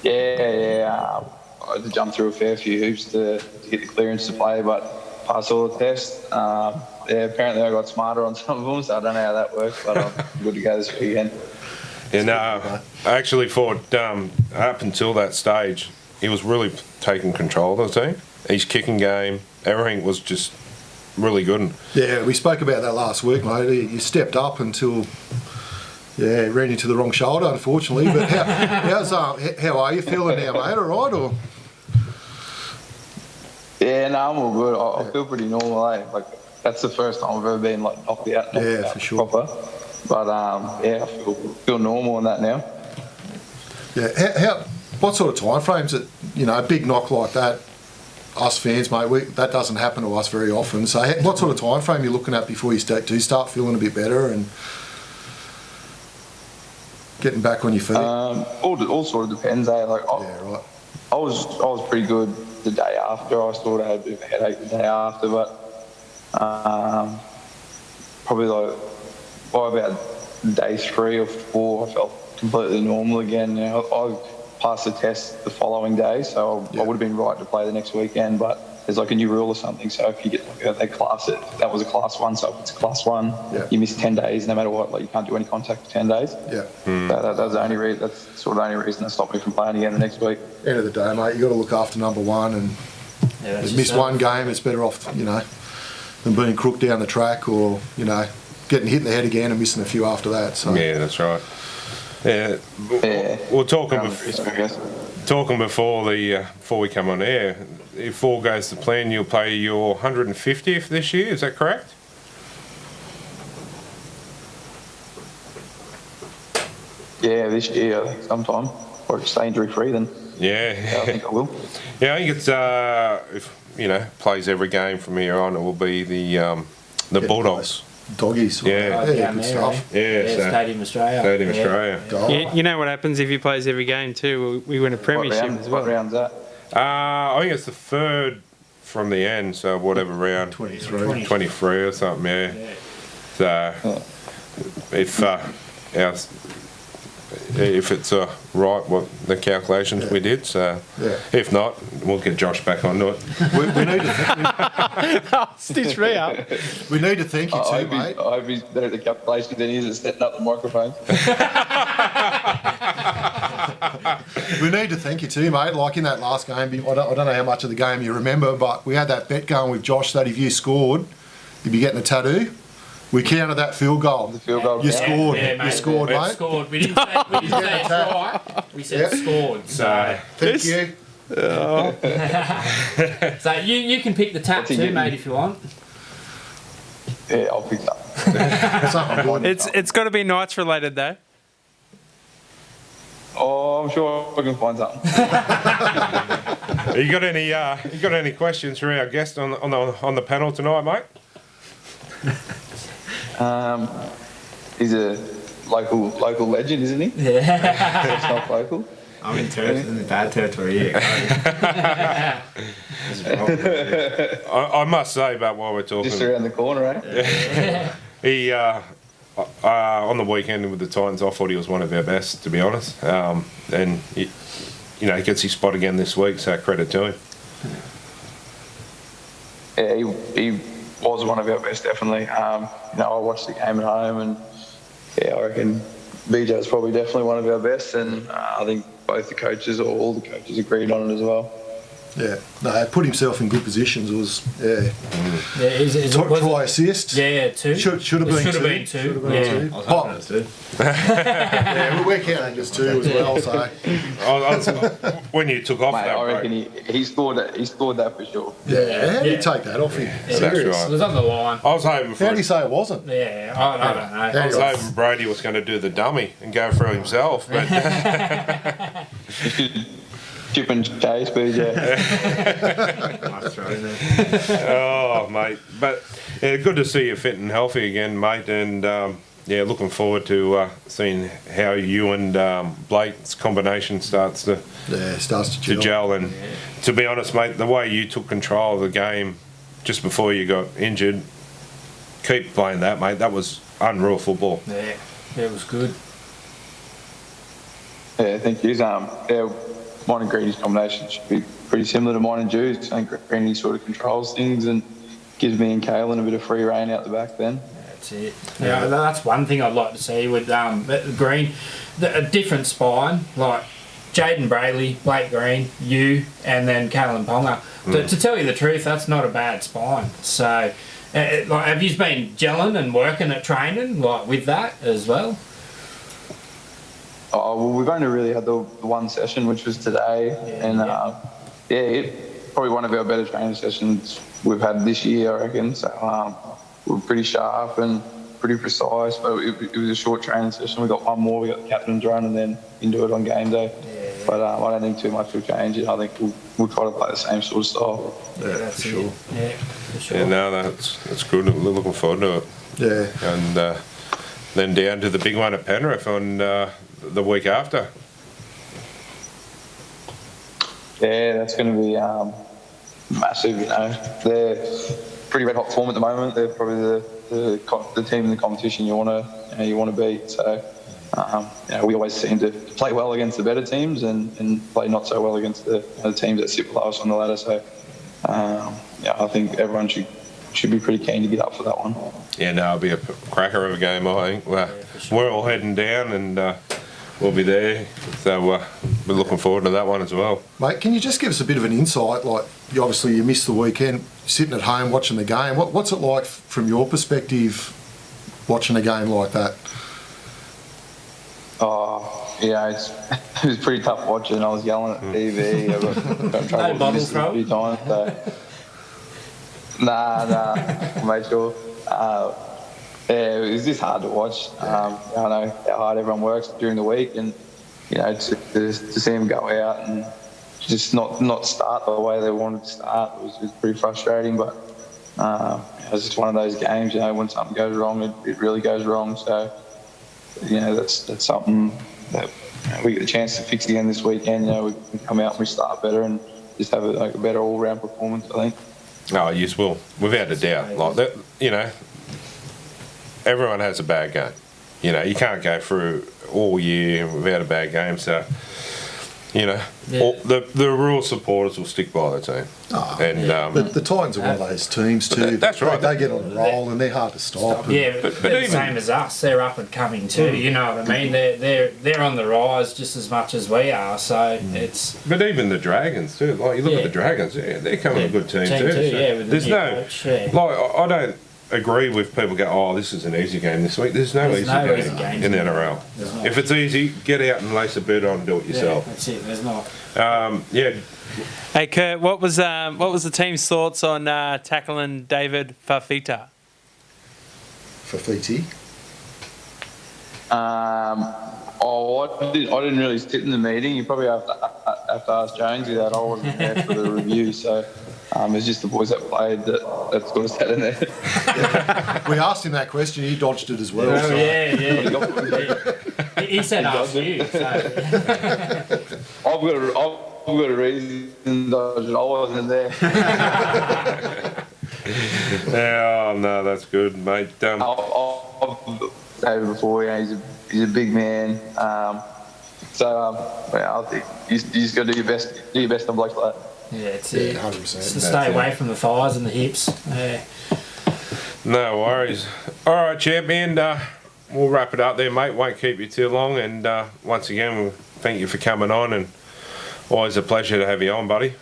you? Yeah. I had to jump through a fair few hoops to get the clearance to play, but passed all the tests. Apparently I got smarter on some of them, so I don't know how that works, but I'm good to go this weekend. And I actually thought up until that stage, he was really taking control of the team. His kicking game, everything was just really good. yeah, we spoke about that last week, mate. You stepped up until ran into the wrong shoulder, unfortunately. But how are you feeling now, mate? All right, or? Yeah, no, I'm all good. I feel pretty normal, eh? Like, that's the first time I've ever been like knocked out For sure. proper. But I feel normal in that now. Yeah, what sort of time frames? A big knock like that. Us fans, mate, that doesn't happen to us very often. So, what sort of time frame are you looking at before you start feeling a bit better and getting back on your feet? All sort of depends, eh? Like, Right. I was pretty good the day after. I sort of had a bit of a headache the day after, but probably like by about day 3 or 4, I felt completely normal again. I passed the test the following day, so I would have been right to play the next weekend. But there's like a new rule or something. So if you get they class it, that was a class 1. So if it's a class 1, you miss 10 days no matter what. Like you can't do any contact for 10 days. Yeah. So that's the only reason. That's sort of the only reason that stopped me from playing again the next week. End of the day, mate, you got to look after number one, and if you miss one game, it's better off, than being crooked down the track or, getting hit in the head again and missing a few after that. So Yeah, that's right. Yeah, we're talking before we come on air. If all goes to plan, you'll play your 150th this year. Is that correct? Yeah, this year, I think sometime. Or stay injury free then. Yeah, I think I will. Yeah, I think it's if plays every game from here on, it will be the Bulldogs. Doggies. Yeah. Good stuff. Yeah, Stadium Australia. Stadium Australia. You know what happens if he plays every game too? We win a premiership as well. What round's that? I think it's the third from the end, so whatever round. 23. 23 or something, yeah. So if it's right what the calculations we did, so if not, we'll get Josh back onto it. We need to Stitch me up. we need to thank you too, mate. I hope he's better at the calculations than he is at setting up the microphone. We need to thank you too, mate. Like in that last game, I don't know how much of the game you remember, but we had that bet going with Josh that if you scored, you'd be getting a tattoo. We counted that field goal. The field goal. You count. scored. Yeah, You scored, mate. Scored. We didn't say it's right. We said scored. So, Thank you. so you can pick the tap too, mate, if you want. Yeah, I'll pick that. Something good. It's got to be Knights related though. Oh, I'm sure I can find something. You got any questions for our guest on the panel tonight, mate? He's a local legend, isn't he? Yeah. It's not local. I'm in the bad territory here. I must say about while we're talking, Just around the corner, eh? he on the weekend with the Titans, I thought he was one of our best, to be honest. And he gets his spot again this week, so credit to him. Yeah, he was one of our best, definitely. I watched the game at home, and I reckon BJ was probably definitely one of our best, and I think both the coaches, or all the coaches, agreed on it as well. Yeah, no, put himself in good positions. It was try assist. Yeah, two. Should have been two. Should have been two. I was hoping it was two. Yeah, we're counting as two as well. So When you took off Mate, that, I reckon he scored that for sure. yeah, how do you take that off him? That's Serious. right. It was on the line. I was hoping How do you say it wasn't? Yeah, I don't know. I was hoping Brodie was going to do the dummy and go through himself, but Chip and chase, BJ. Nice throw there. oh mate, but good to see you fit and healthy again, mate, and looking forward to seeing how you and Blake's combination starts to gel. And to be honest, mate, the way you took control of the game just before you got injured, keep playing that, mate. That was unreal football. Yeah, it was good. Yeah, thank you. Mine and Greeny's combination should be pretty similar to mine and Drew's. I think Greeny sort of controls things and gives me and Kalen a bit of free rein out the back then. That's it. Yeah, that's one thing I'd like to see with Green. A different spine, like Jaden Brayley, Blake Green, you, and then Kalen Ponga. To tell you the truth, that's not a bad spine. So, have you been gelling and working at training with that as well? Oh, well, we've only really had the one session, which was today, it's probably one of our better training sessions we've had this year, I reckon. So we're pretty sharp and pretty precise, but it was a short training session. We got one more, we got the captain's run, and then into it on game day. Yeah. But I don't think too much will change it. I think we'll try to play the same sort of style. Yeah, that's for sure. Yeah, for sure. Yeah, no, that's good. We're looking forward to it. Yeah. And then down to the big one at Penrith on the week after. Yeah, that's going to be massive. They're pretty red hot form at the moment. They're probably the team in the competition you want to beat. So we always seem to play well against the better teams and play not so well against the teams that sit below us on the ladder. So I think everyone should be pretty keen to get up for that one. Yeah, no, it'll be a cracker of a game, I think. We're all heading down and we'll be there. So we're looking forward to that one as well. Mate, can you just give us a bit of an insight? Like, obviously you missed the weekend, sitting at home watching the game. What's it like from your perspective watching a game like that? Oh, yeah, it was pretty tough watching. I was yelling at the TV. I got in trouble bottle a throw? few times. So. Nah, made sure. It was just hard to watch. I know how hard everyone works during the week, and to see them go out and just not start the way they wanted to start. It was pretty frustrating, but it was just one of those games, when something goes wrong, it really goes wrong. So, that's something that we get a chance to fix again this weekend. We can come out and we start better and just have a better all-round performance, I think. Oh, yes, will. Without a doubt. Like that, everyone has a bad game. You can't go through all year without a bad game. So, the real supporters will stick by the team. Oh, and the Titans are one of those teams too. That's right. They get on a roll and they're hard to stop. Yeah, but they're the same as us. They're up and coming too. You know what I mean? They're on the rise just as much as we are. So it's. But even the Dragons too. Like you look at the Dragons, they're coming a good team too. So with there's the no coach, yeah. like I don't agree with people go, oh, this is an easy game this week. There's no easy game in the NRL. If it's easy, get out and lace a boot on and do it yourself. Yeah, that's it. There's not. Hey Kurt, what was the team's thoughts on tackling David Fafita? Fafiti? I didn't really sit in the meeting. You probably have to ask Jonesy that. I wasn't there for the review, so it's just the boys that played that's got us sat in there. We asked him that question. He dodged it as well. Oh, so. yeah. He said ask you. So. I've got a reason to dodge it. I wasn't there. Oh no, that's good, mate. I've said it before. He's a big man. I think you just got to do your best on blokes like that. Yeah, it's 100%. So stay away from the thighs and the hips. Yeah. No worries. All right, champion. We'll wrap it up there, mate. Won't keep you too long. And once again, we'll thank you for coming on. And always a pleasure to have you on, buddy.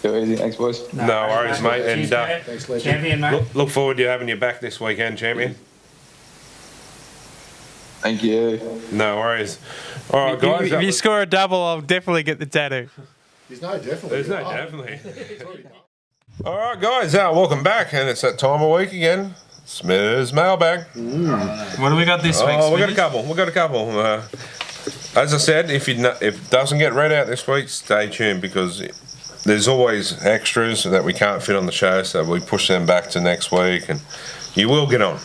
Go easy. Thanks, boys. No worries, mate. And Thanks, legend. Champion, mate. look forward to having you back this weekend, champion. Thank you. No worries. All right, guys. If you score a double, I'll definitely get the tattoo. There's no definitely. There's no definitely. All right, guys. Welcome back, and it's that time of week again. Smith's mailbag. What do we got this week? Oh, we got a couple. As I said, if it doesn't get read out this week, stay tuned because there's always extras that we can't fit on the show, so we push them back to next week, and you will get on.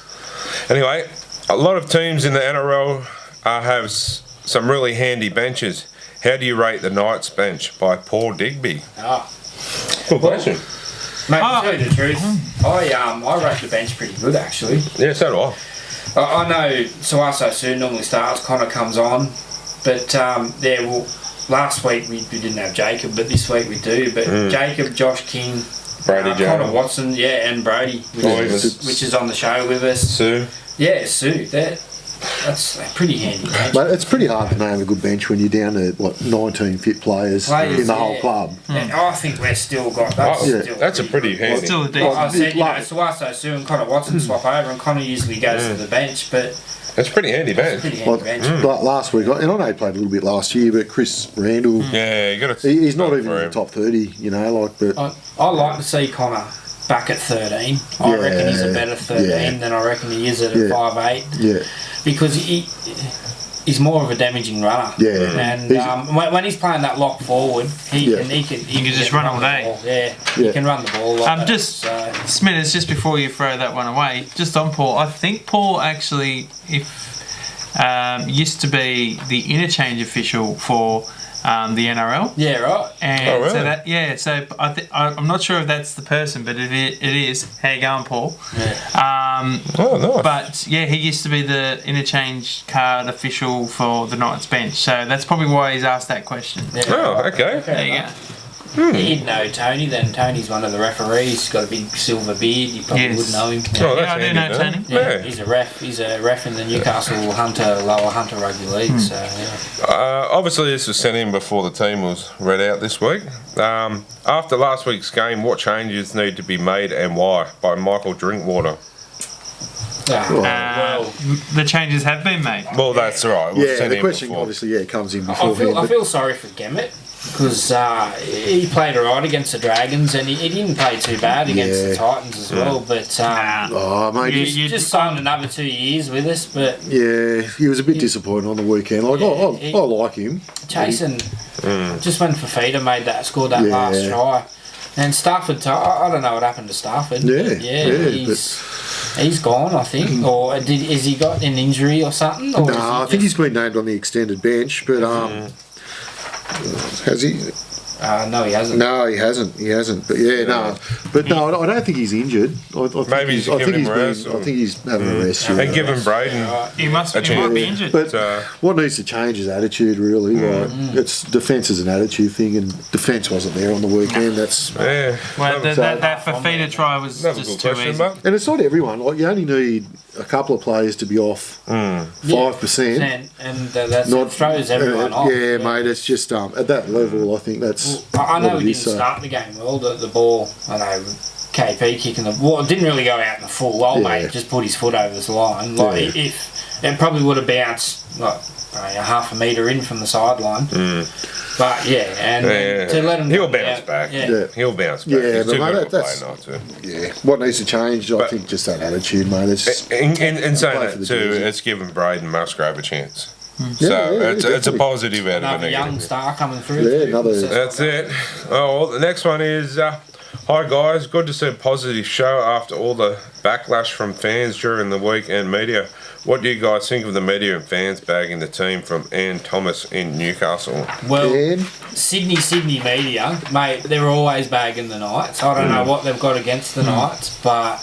Anyway, a lot of teams in the NRL have some really handy benches. How do you rate the Knights bench by Paul Digby? Good question. Mate, to tell you the truth, I rate the bench pretty good actually. Yeah, so do I. I know Suaso Soon normally starts, Connor comes on, but last week we didn't have Jacob, but this week we do. But Jacob, Josh King, Brodie Connor Watson, and Brodie, which is on the show with us. Sue. Yeah, Sue. That's a pretty handy bench. Mate, it's pretty hard to name a good bench when you're down to 19 fit players in the whole club. And I think we've still got that's a pretty handy. Still a decent. I said, Suaso Sue and Connor Watson swap over, and Connor usually goes to the bench, but It's a pretty handy bench. Last week, and I know he played a little bit last year, but Chris Randall, he's not even in the top 30, But I like to see Connor back at 13. I reckon he's a better 13 than I reckon he is at a 5'8". Yeah. Because he's more of a damaging runner. Yeah. And when he's playing that lock forward, he can just run all day. He can run the ball. Smith, it's just before you throw that one away, just on Paul, I think Paul actually used to be the interchange official for the NRL. Yeah, right. And really? so I'm not sure if that's the person, but it is. How you going, Paul? Yeah. Nice. But he used to be the interchange card official for the Knights bench, so that's probably why he's asked that question. Yeah. Oh, okay. There you go. He'd know Tony then. Tony's one of the referees. He's got a big silver beard. You probably would know him. Oh, that's I do know Tony. Yeah, he's a ref. He's a ref in the Newcastle lower Hunter Rugby League. So obviously, this was sent in before the team was read out this week. After last week's game, what changes need to be made and why? By Michael Drinkwater. The changes have been made. Well, that's right. The question obviously comes in before him. I feel sorry for Gemmett. because he played alright against the Dragons, and he didn't play too bad against the Titans as well. But mate, you just signed another 2 years with us. But yeah, he was a bit disappointing on the weekend. Like I like him. Jason just went for feeder, scored that last try. And Stafford, I don't know what happened to Stafford. He's gone, I think. Or has he got an injury or something? Or no, I think he's been named on the extended bench, but has he? No, he hasn't. No, he hasn't. He hasn't. But no, I don't think he's injured. I think Maybe he's having a rest. And given Braden, he might be injured. But what needs to change is attitude, really. It's defence is an attitude thing, and defence wasn't there on the weekend. That's that Fafita try was just too easy. And it's not everyone. Like you only need a couple of players to be off 5%, and that throws everyone off. Yeah, mate. It's just at that level, I think that's. I know we didn't start the game well. The ball, I know, KP kicking the ball. It didn't really go out in the full well, mate. Just put his foot over this line. Like if it probably would have bounced like a half a metre in from the sideline. But to let him, he'll bounce back. He'll bounce back. Yeah, he's too but good that's not to. Yeah, what needs to change? I think just that attitude, mate. It's in saying that too, it's given Braden Musgrave a chance. So it's a positive out of a another negative. young star coming through. Yeah, That's it. Oh, well, the next one is hi guys. Good to see a positive show after all the backlash from fans during the week and media. What do you guys think of the media and fans bagging the team from Ann Thomas in Newcastle? Well, Sydney media, mate, they're always bagging the Knights. I don't know what they've got against the Knights, but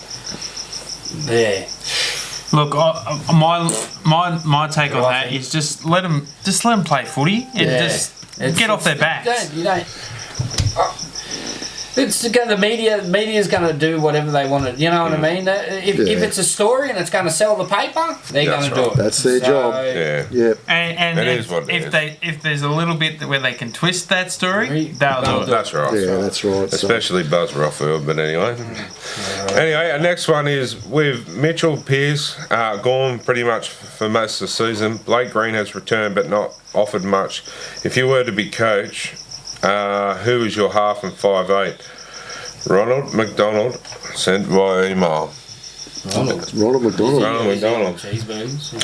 Look, my take on that is just let them play footy and just get off their backs. It's the media's going to do whatever they want to. You know what I mean? If it's a story and it's going to sell the paper, they're going to do it. That's their job. Yeah. And that is what it is. If there's a little bit where they can twist that story, they'll do it. That's right. Yeah, that's right. Especially Buzz Rothfield, but anyway. Anyway, our next one is with Mitchell Pearce gone pretty much for most of the season. Blake Green has returned but not offered much. If you were to be coach, who is your half and 5'8"? Ronald McDonald sent via email. Ronald McDonald.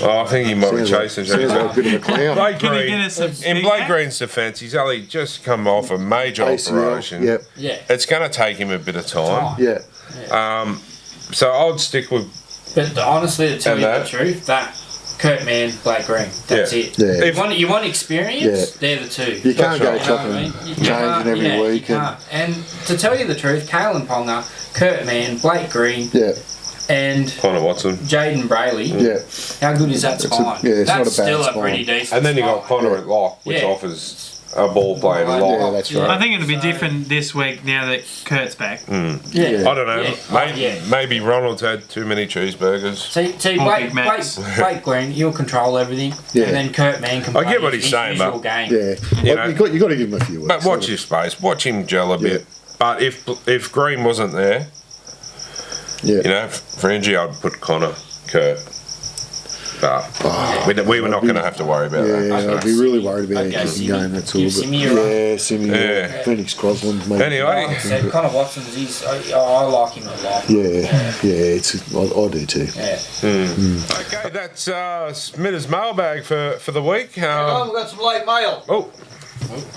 Oh, I think he might be chasing. Sounds like a bit of a clown. Blake Green, in Blake Green's defence, he's only just come off a major operation. Yep. Yeah. It's going to take him a bit of time. Yeah. So I'd stick with. But honestly, to tell you the truth, that Kurt Mann, Blake Green, that's it. Yeah. You want experience? They're the two. You can't go chopping, changing every week. And to tell you the truth, Kalen Ponga, Kurt Mann, Blake Green, and Connor Watson, Jaden Brayley. Yeah. How good is that spine? That's still a pretty decent. And then you got Connor at lock, which offers a ball playing lock. Yeah, that's right. I think it'll be different this week now that Kurt's back. I don't know. Maybe Ronald's had too many cheeseburgers. See, Blake Green, he'll control everything, and then Kurt Mann can play I get what he's his saying, usual but game. You got to give him a few weeks. But watch his space. Watch him gel a bit. But if Green wasn't there, you know, for Angie, I'd put Connor, Kurt. But we were not going to have to worry about that. I'd be really worried about a kicking game, that's all. Simi, Phoenix Crosland. Anyway. Connor Watson's, I like him a lot. I do too. Okay, that's Smita's mailbag for the week. We've got some late mail. Oh,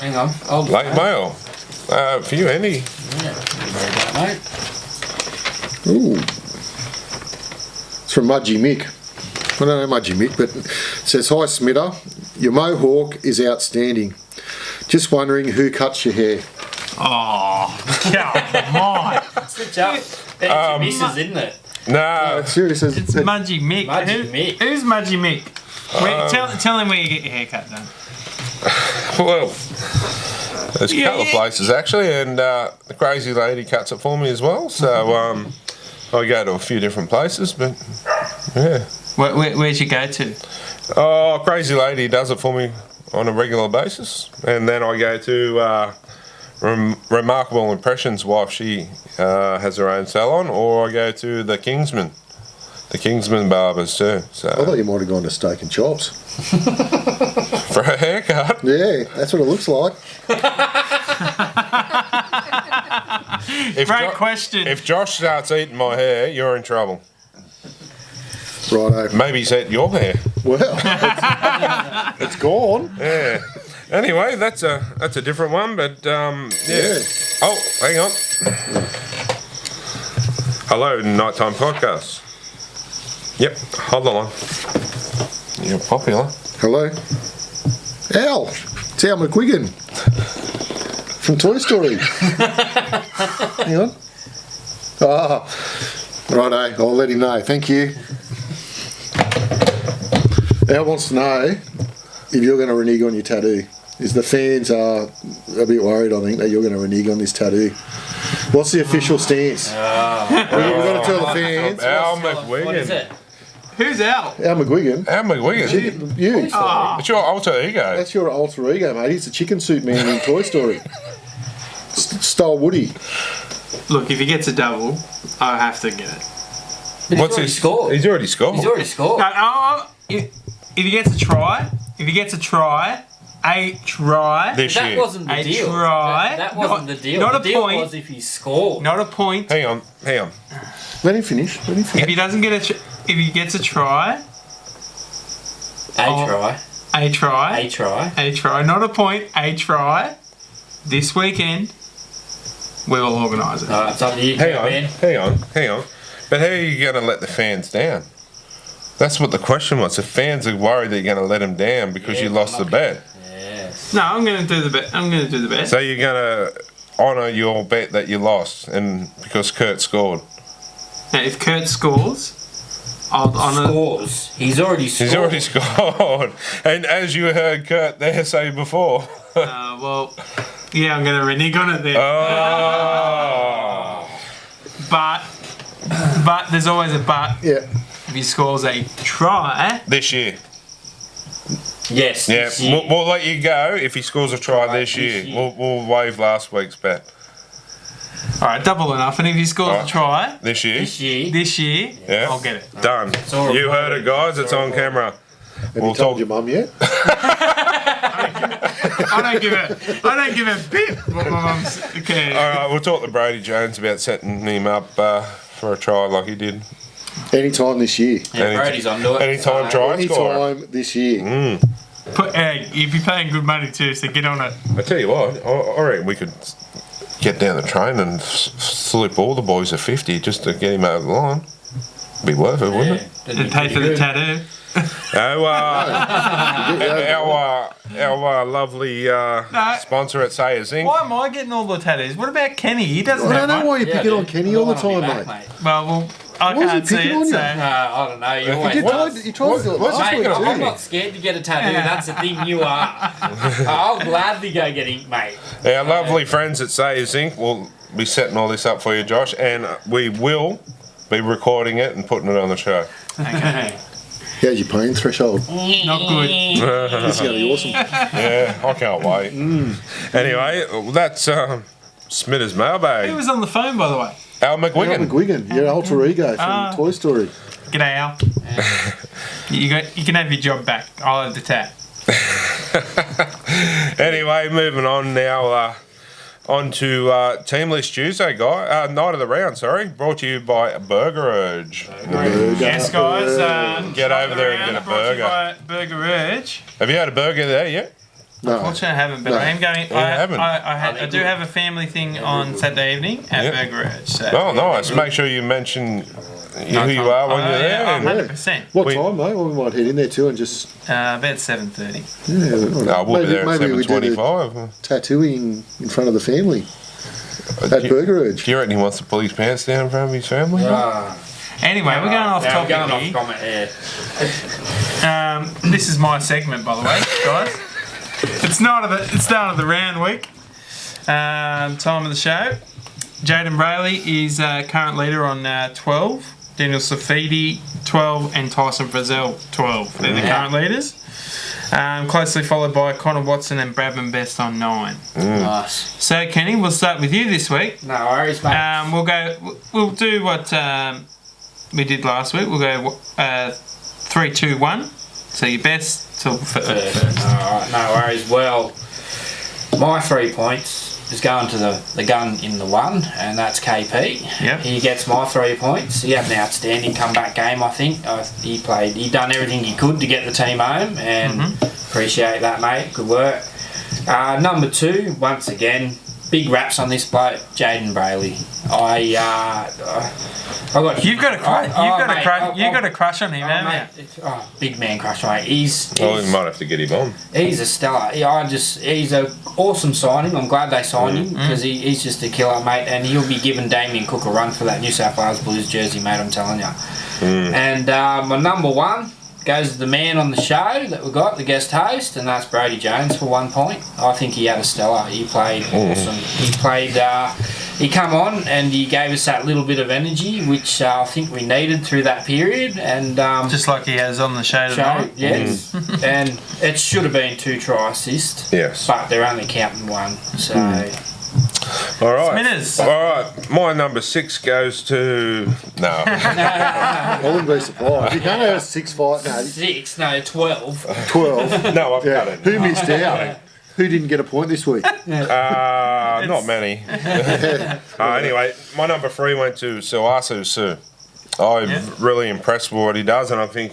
hang on. Late mail. For you, Andy. Ooh. It's from Mudgy Mick. I don't know Mudgy Mick, but it says, "Hi Smita, your mohawk is outstanding. Just wondering who cuts your hair." Oh, come on. Switch up. That's your missus, isn't it? No. Seriously. It's Mudgy Mick. Who's Mudgy Mick? Tell him where you get your hair cut done. Well, there's a couple of places actually, and the crazy lady cuts it for me as well. So I go to a few different places, but yeah. Where'd you go to? Oh, crazy lady does it for me on a regular basis, and then I go to Remarkable Impressions wife. She has her own salon, or I go to the Kingsman barbers too. So I thought you might have gone to Steak and Chops for a haircut. Yeah, that's what it looks like. Great question. If Josh starts eating my hair, you're in trouble. Righto. Maybe he's eating your hair. Well, it's gone. Yeah. Anyway, that's a different one, but yeah. Oh, hang on. Hello, Nighttime Podcast. Yep, hold the line. You're popular. Hello. Al. It's Al McGuigan from Toy Story. Hang on. Righto, I'll let him know. Thank you. Al wants to know if you're going to renege on your tattoo. Is the fans are a bit worried, I think, that you're going to renege on this tattoo. What's the official stance? We've got to tell the fans. Al What is McGuigan. it? Who's out? Al McGuigan. Al McGuigan. You. It's your alter ego. That's your alter ego, mate. He's the chicken suit man in Toy Story. Stole Woody. Look, if he gets a double, I have to get it. But What's he's already scored. He's already scored. He's already scored. No, if he gets a try, a try. This That year. wasn't the A deal. try. That wasn't the deal. Not the a deal point. was if he scored. Not a point. Hang on. Let him finish. If he doesn't get if he gets a try, A try. not a point, a try. This weekend, we will organise it. It's up to you, Hang on. man. Hang on. But how are you going to let the fans down? That's what the question was. The fans are worried that you're going to let them down because Yeah, you lost the bet. Yes. No, I'm going to do the bet. So you're going to honour your bet that you lost, and because Kurt scored. Now, if Kurt scores, I'll honour. Scores. He's already scored. He's already scored. And as you heard Kurt there say before. Well, yeah, I'm going to renege on it then. Oh. But there's always a but. Yeah. If he scores a try, This year. Yes. Yeah, this year. we'll let you go if he scores a try this this year. year. We'll waive last week's bet. all right, double enough. And if he scores Alright. a try This year. This year. Yeah. I'll get it. Done. all You heard recorded. it, guys. It's on recorded. camera. Have We'll you told talk- your mum yet? I don't give a bit what my mum's. Okay. All right, we'll talk to Brodie Jones about setting him up for a try like he did. Anytime this year. Yeah, Brodie's onto it. Anytime try scorer. Anytime this year. If you're paying good money too, so get on it. I tell you what, I reckon we could get down the train and slip all the boys a 50 just to get him over the line. Be worth it, wouldn't it? And pay for the tattoo. Our lovely sponsor at Sayers Inc. Why am I getting all the tattoos? What about Kenny? He doesn't I have don't know one. why you're picking on Kenny all the time, mate. Well, I Why is can't he see picking it, on you? so... I don't know. You always You tried to do it what's last he week picking on? too. I'm not scared to get a tattoo. That's the thing. You are. I'll gladly go get ink, mate. Our lovely friends at Sayers Inc. will be setting all this up for you, Josh, and we will be recording it and putting it on the show. Okay. How's your pain threshold? Not good. This is going to be awesome. Yeah, I can't wait. Anyway, that's Smita's Who mailbag. was on the phone, by the way? Al Al McGuigan. McGuigan, your alter ego from Toy Story. G'day, Al. You can have your job back. I'll have the tat. Anyway, moving on now. On to Team List Tuesday, night of the round, brought to you by Burger Urge. Yes, guys. Get over there and get a brought to you burger. by Burger Urge. Have you had a burger there yet? No. Unfortunately, I haven't, but No. I am going. You haven't? I do have a family thing on Saturday evening at Yeah. Burger Urge. So. Oh, nice. Make sure you mention who you are when you're there. Yeah, and- 100%. What We- time, mate? Well, we might head in there too and just. About 7:30. Yeah, we'll be there at maybe we do the 7:25. tattooing in front of the family at Burger Urge. Do you reckon he wants to pull his pants down in front of his family? Anyway, we're going off Yeah, topic we're going here. off comment, yeah. This is my segment, by the way, guys. It's start of the round week. Time of the show. Jaden Brayley is current leader on 12. Daniel Safidi 12 and Tyson Frizzell 12. They're the current leaders. Closely followed by Connor Watson and Bradman Best on 9. Nice. So Kenny, we'll start with you this week. No worries, mate. We'll do what we did last week. We'll go 3, 2, 1. So your best till first. Alright, no worries. Well, my 3 points is going to the gun in the one, and that's KP. Yep. He gets my 3 points. He had an outstanding comeback game, I think. He done everything he could to get the team home, and appreciate that, mate. Good work. Number 2, once again, big raps on this bloke, Jaden Brayley. You've got a crush on him, haven't you? Big man crush, mate. He's you might have to get him on. He's a stellar. He's an awesome signing. I'm glad they signed him because he's just a killer, mate. And he'll be giving Damien Cook a run for that New South Wales Blues jersey, mate. I'm telling you. And my number 1 goes to the man on the show that we got, the guest host, and that's Brodie Jones for 1 point. I think he had a stellar. He played awesome. He played. He come on and he gave us that little bit of energy, which I think we needed through that period. And just like he has on the show tonight. Yes. And it should have been 2 try assists. Yes. But they're only counting 1. So. All right. Spinners. All right. My number 6 goes to I wouldn't be surprised. You can't have a 6 fight. No, 6, no, 12. 12. No, I've cut it. Who missed out? Who didn't get a point this week? Not many. Anyway, my number 3 went to Suasu Su. I'm really impressed with what he does, and I think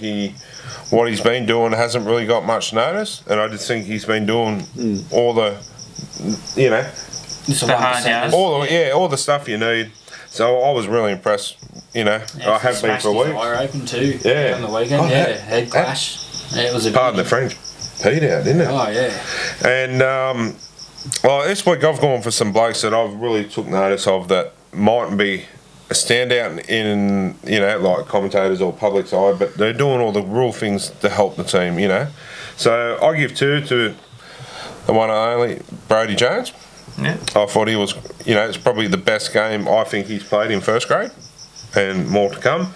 what he's been doing hasn't really got much notice. And I just think he's been doing all the, all the stuff you need. So I was really impressed. I have been for a week. Wire open too. Yeah. On the weekend. Head clash. It was a. Pardon the French. Peed out, didn't it? Oh yeah. And this week I've gone for some blokes that I've really took notice of that mightn't be a standout in like commentators or public's eye, but they're doing all the real things to help the team. So I give 2 to the one and only Brodie Jones. Yeah. I thought he was, it's probably the best game I think he's played in first grade, and more to come.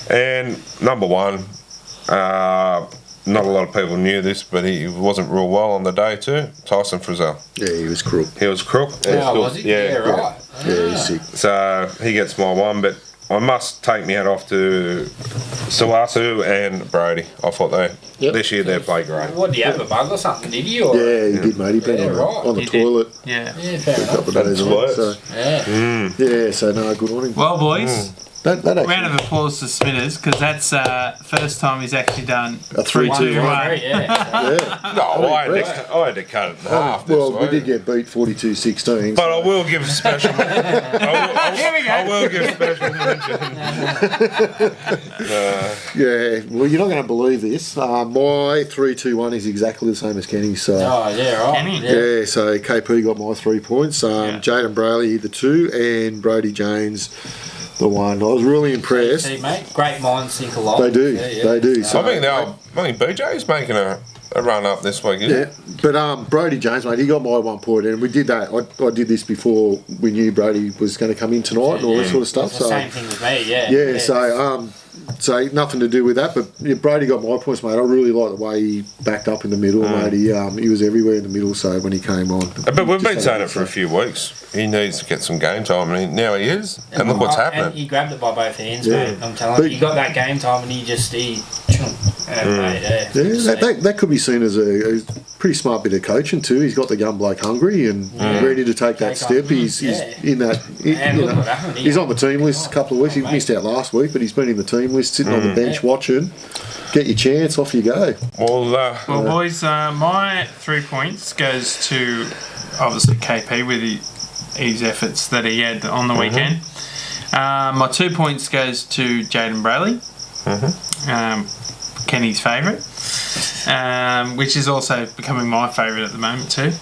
And number 1. Not a lot of people knew this, but he wasn't real well on the day too. Tyson Frizzell. Yeah, he was crook. He was crook. Was he? Yeah, right. Yeah, he's sick. So he gets my 1, but I must take my hat off to Suasu and Brodie. I thought this year they played great. What, did he have a bug or something, did he? Or? Yeah, he did, mate. He been on the toilet. Yeah. Fair A enough. couple of days on it, so. Yeah, so no, good on him. Well, boys. That actually, round of applause to Spinners, because that's first time he's actually done a 3-2-1. Yeah. No, I had to cut it in half. Well, we did get beat 42-16. But I will give special. I will give special mention. Yeah, well, you're not going to believe this. My 3-2-1 is exactly the same as Kenny's. So. Oh, yeah, right. Kenny? Yeah, so KP got my 3 points. Jaden Brayley the 2, and Brodie Jones the 1. I was really impressed. See, mate, great minds think alike. They do, they do. So, I think BJ's making a run up this week, isn't it? But Brodie Jones, mate, he got my 1 point, and we did that. I did this before we knew Brodie was going to come in tonight and all that sort of stuff. It's the same thing with me, Yeah, so nothing to do with that, but Brodie got my points, mate. I really like the way he backed up in the middle, mate. He was everywhere in the middle, so when he came on. But we've been saying it for a few weeks. He needs to get some game time, and now he is. And look what's happening. And he grabbed it by both hands, mate. I'm telling you, he got that game time, and that could be seen as a pretty smart bit of coaching too. He's got the gun bloke hungry and ready to take that step. He's in that. He's on the team list a couple of weeks. He missed out last week, but he's been in the team list, sitting on the bench watching. Get your chance, off you go. Well, boys, my 3 points goes to obviously KP with his efforts that he had on the weekend. My 2 points goes to Jaden Brayley, Kenny's favourite, which is also becoming my favourite at the moment too.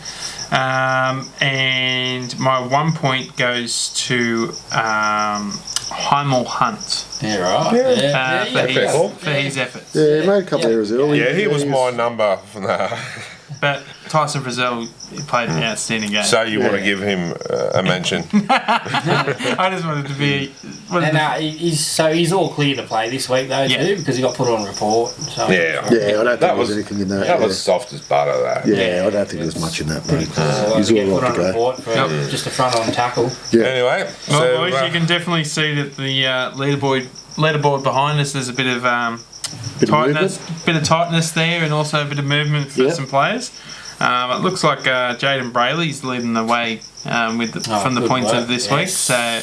And my 1 point goes to Heimel Hunt. Yeah, right. For his efforts. Yeah, he made a couple of errors early. Yeah, he was my number. But Tyson Frizzell played an outstanding game. So you want to give him a mention? I just wanted to be. He's all clear to play this week though too, because he got put on report. So I don't think there was anything in that. That was soft as butter. That. Yeah, I don't think there's much in that, mate. He's all right to go. Report for just a front on tackle. Yeah. Anyway, well, boys, you can definitely see that the leaderboard behind us. There's a bit of tightness there, and also a bit of movement for some players. It looks like Jaden Brayley's leading the way from the good points work, of this yes. week. So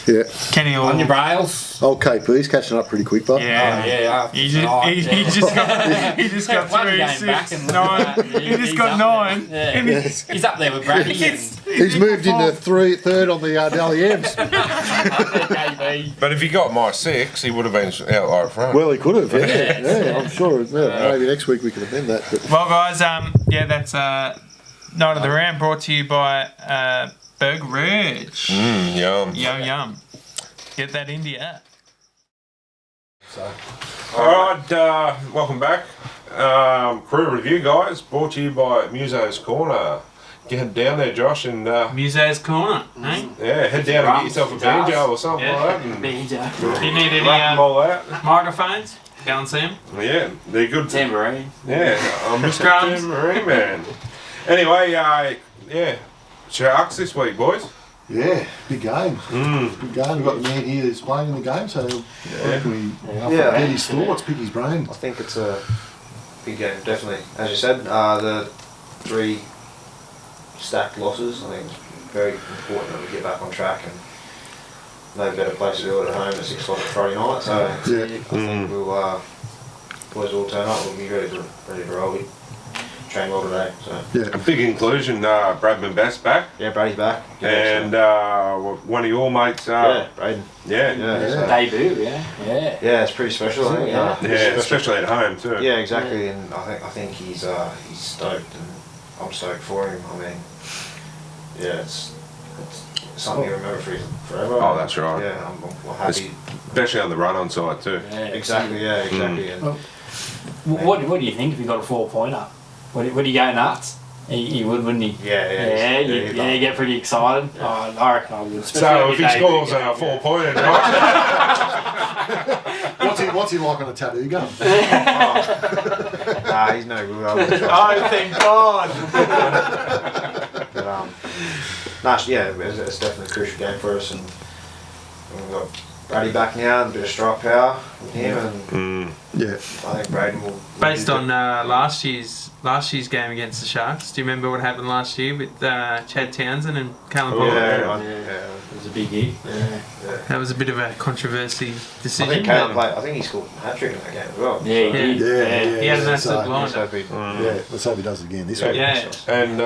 Yeah. Kenny will. On your brails. Old KP's catching up pretty quick, but Yeah. Yeah. He just got One through game back 6, and 9. He just he's got up 9. there. And Yeah. he's- He's up there with Brodie. he's moved into third on the Dally M's. But if he got my 6, he would have been out right front. Well, he could have. Yeah, I'm sure. Yeah, maybe next week we could amend that. But Well, guys, that's Night of the Round brought to you by Burger Ridge. Yum. Yum. Get that into you. Alright, welcome back. Crew review, guys, brought to you by Muso's Corner. Get down there, Josh, and Muso's Corner, eh? yeah, head down and get yourself a banjo or something Yeah. like that. And Do you need any wrap them all out. microphones? Go and see them. Yeah, they're good. Tambourine. Yeah, I'm Mr. Drums. Tambourine Man. Anyway, yeah, Sharks this week, boys. Yeah, big game. Big game. We've got the man here who's playing in the game, so get his thoughts, pick his brain. I think it's a big game, definitely. As you said, the 3 stacked losses, I think it's very important that we get back on track, and no better place to do it at home at 6 o'clock Friday night. So Yeah. I think we'll boys will turn up. We'll be ready to roll. We train well today. So A big inclusion, Bradman Bass back. yeah, Brodie's back. And one of your mates, Braden. yeah, So- Debut, yeah. yeah, it's pretty special. I think. Yeah. especially at home too. Yeah, exactly, and I think he's stoked, and I'm stoked for him. I mean, yeah, it's something you remember forever. Oh, that's right. Yeah, I'm happy. Especially on the run-on side too. Exactly, yeah, exactly. And What do you think if you got a 4-pointer? Would he go nuts? He would, wouldn't he? yeah, You get pretty excited. Oh, I reckon I would. So if he scores a 4-pointer, right? What's he like on a tattoo gun? nah, he's no good. I wouldn't trust Oh, thank God. him. But yeah, it's definitely a crucial game for us, and we've got Brodie back now, and a bit of strike power with him, and Yeah. I think Braden will. Based on last year's game against the Sharks, do you remember what happened last year with Chad Townsend and Callum Paul? Yeah, It was a big hit. Yeah. That was a bit of a controversy I decision. think Caleb played. I think he scored a hat-trick in that game as well. Yeah, he did. Yeah. He had an So, absolute Let's blinder. hope he- Yeah, let's hope he does it again this week. Yeah. And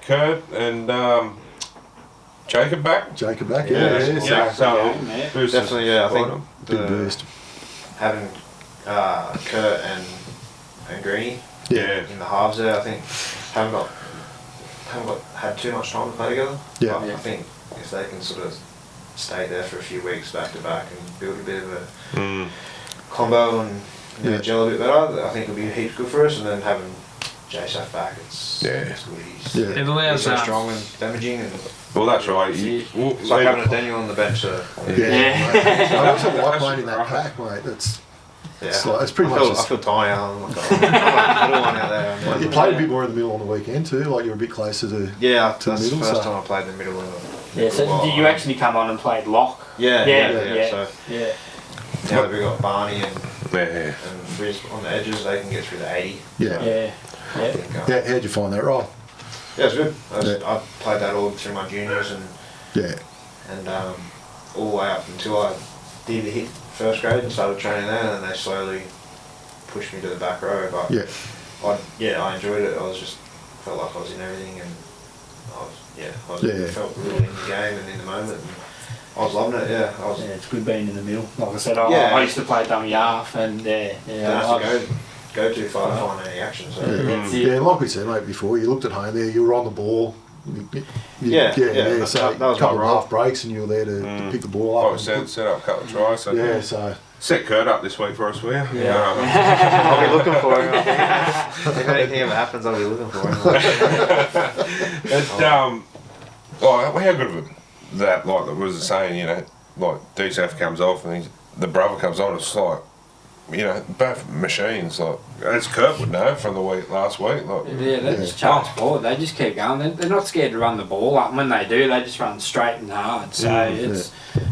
Kurt and Jacob back. Jacob back, Yeah, yeah. that's So So Yeah. boost Definitely, yeah. I think bottom. big the- boost. having Kurt and Greeny Yeah. in the halves there, I think haven't had too much time to play together. Yeah. But I think if they can sort of stay there for a few weeks back to back and build a bit of a combo and gel a bit better, I think it'll be heaps good for us. And then having JSF back, it's good. He's, Yeah. It allows he's so strong and damaging, and Well, that's right. it's like having a Daniel on the bench. So I also like playing in that pack, mate. It's pretty much I just- feel tiny. I'm like a little one out there. like you played a bit more in the middle on the weekend too. Like you're a bit closer to. Yeah, to that's the the middle, first so- time I played in the middle of Yeah, so did you actually come on and played lock? Yeah. So Yeah. now that we've got Barney and Yeah. Frizz on the edges, they can get through the 80. Yeah. Yeah. I think, How'd you find that role? yeah, it's good. I Yeah. played that all through my juniors and Yeah. all the way up until I did hit first grade and started training there, and then they slowly pushed me to the back row. But Yeah. I enjoyed it. I was just felt like I was in everything, and I felt really in the game and in the moment. And I was loving it. Yeah, I was. Yeah, it's good being in the middle. Like I said, Yeah. I used to play dummy half, and Don't have to go too far to find any action. So That's it. Yeah, like we said, mate, before, you looked at home there, you were on the ball. Yeah. So That was a couple my of role. half breaks and you were there to pick the ball Oh, up. set up a couple of tries. So Yeah, so set Kurt up this week for us, will you? I'll be looking for him. If anything ever happens, I'll be looking for him. How good of that, like, was saying, like, DSF comes off and the brother comes on, it's like, both machines, like, as Kurt would know from the last week, like, Yeah, they just charge forward. They just keep going. They're not scared to run the ball. Like when they do, they just run straight and hard. So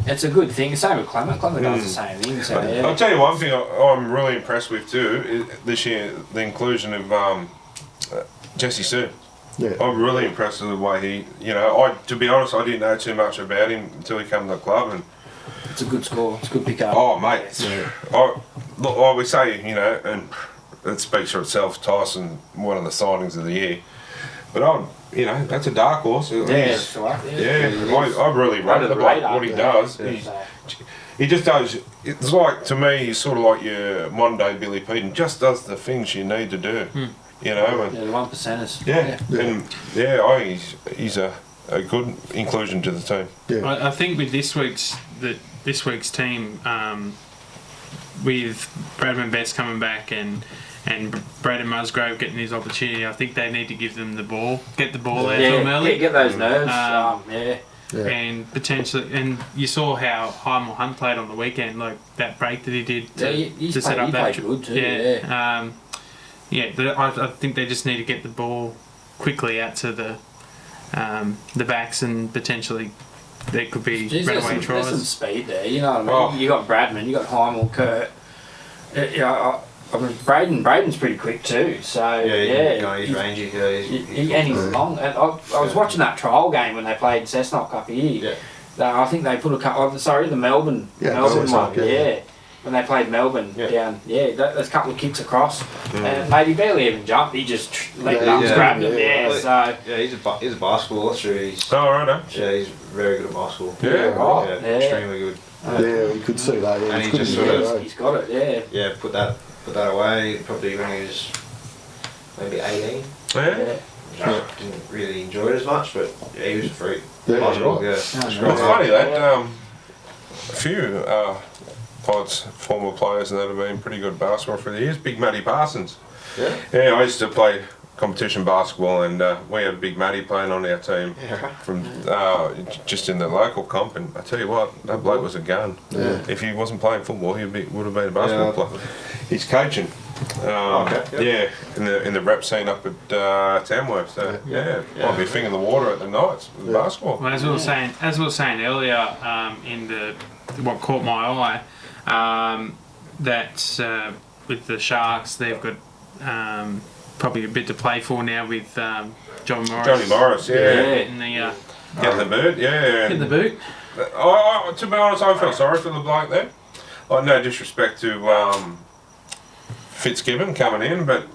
it's a good thing. Same with Clement. Clement does the same thing. So I'll tell you one thing I'm really impressed with too is this year, the inclusion of Jesse Sue. Yeah. I'm really impressed with the way he, to be honest, I didn't know too much about him until he came to the club. And It's a good score. It's a good pick-up. oh, mate, I would say, and it speaks for itself. Tyson, one of the signings of the year, but that's a dark horse. I really rate what he does. He just does. It's like, to me, he's sort of like your modern day Billy Peden. Just does the things you need to do. And, the 1%ers. I think he's a good inclusion to the team. Yeah. I think with this week's team, with Bradman Best coming back and Braden Musgrave getting his opportunity, I think they need to give them the ball, get the ball out of them early. Get those nerves. And potentially, and you saw how Heimel Hunt played on the weekend, like that break that he did to set up that. Good too. I think they just need to get the ball quickly out to the backs, and potentially there could be runaway tries. There's some speed there, you know what I mean? You got Bradman, you got Heimel, Kurt. Braden's pretty quick too, so he's rangy. And he's long. And I was watching that trial game when they played Cessnock up here. I think they put the Melbourne one. When they played Melbourne down, there's a couple of kicks across, and maybe barely even jumped. He just leapt up and grabbed him. He's a basketballer through. He's very good at basketball. Extremely good. Yeah, we could see that. Yeah, and he just sort of he's got it. Yeah, put that away. Probably when he was maybe 18. Didn't really enjoy it as much, but he was a freak. It's funny that a few Pod's former players that have been pretty good basketball for the years. Big Matty Parsons. I used to play competition basketball, and we had Big Matty playing on our team from just in the local comp. And I tell you what, that bloke was a gun. If he wasn't playing football, he would have been a basketball player. He's coaching. In the rep scene up at Tamworth. So might be a thing in the water at the Knights with basketball. Well, as we were saying earlier, in what caught my eye, that with the Sharks, they've got probably a bit to play for now with John Morris. Johnny Morris, Getting the boot, Getting the boot. To be honest, I felt sorry for the bloke there. No disrespect to Fitzgibbon coming in, but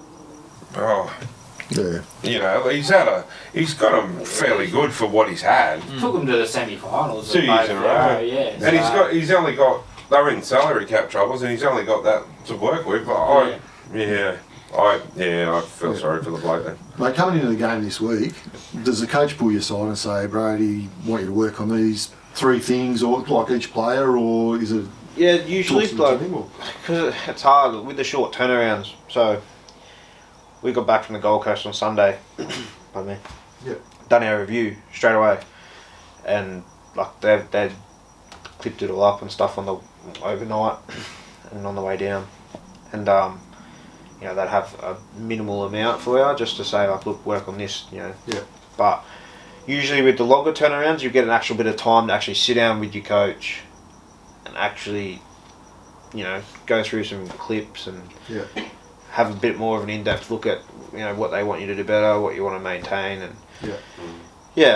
he's got him fairly good for what he's had. Took him to the semi-finals. 2 years in a row. And he's only got. They were in salary cap troubles, and he's only got that to work with. But I feel sorry for the bloke then. Mate, coming into the game this week, does the coach pull you aside and say, Brodie, want you to work on these 3 things, or like each player, or is it? Yeah, usually, because it's hard with the short turnarounds. So we got back from the Gold Coast on Sunday. Pardon me. Yeah. Done our review straight away, and like they'd clipped it all up and stuff on the overnight and on the way down, and they'd have a minimal amount for you just to say like, look, work on this, But usually with the longer turnarounds, you get an actual bit of time to actually sit down with your coach and actually, go through some clips and have a bit more of an in-depth look at, what they want you to do better, what you want to maintain, and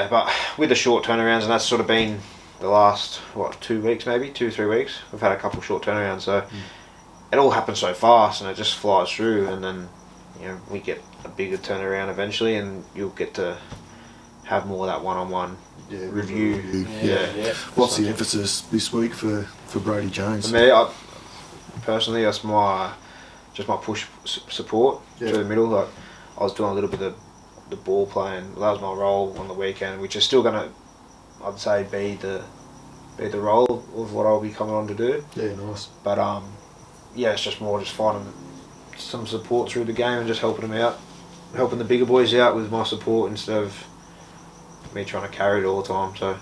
but with the short turnarounds, and that's sort of been the last 2 weeks, maybe 2-3 weeks. We've had a couple of short turnarounds, so it all happens so fast and it just flies through, and then we get a bigger turnaround eventually, and you'll get to have more of that one-on-one review. What's the emphasis this week for Brodie Jones? I personally, that's my push support through the middle. Like, I was doing a little bit of the ball playing. That was my role on the weekend, which is still gonna, I'd say, be the role of what I'll be coming on to do. Yeah, nice. But it's just more just finding some support through the game and just helping them out, helping the bigger boys out with my support instead of me trying to carry it all the time. So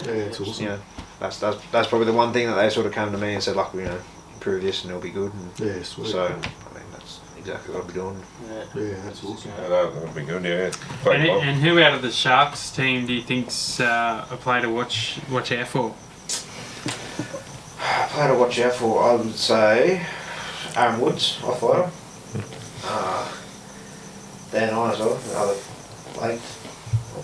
it's awesome. That's probably the one thing that they sort of came to me and said, like, improve this and it'll be good. And sweet. So that's exactly what I'll be doing. That's awesome. That'll be good. And who out of the Sharks team do you think's a player to watch out for? A player to watch out for, I would say Aaron Woods, off-fighter. Dan I as well, the other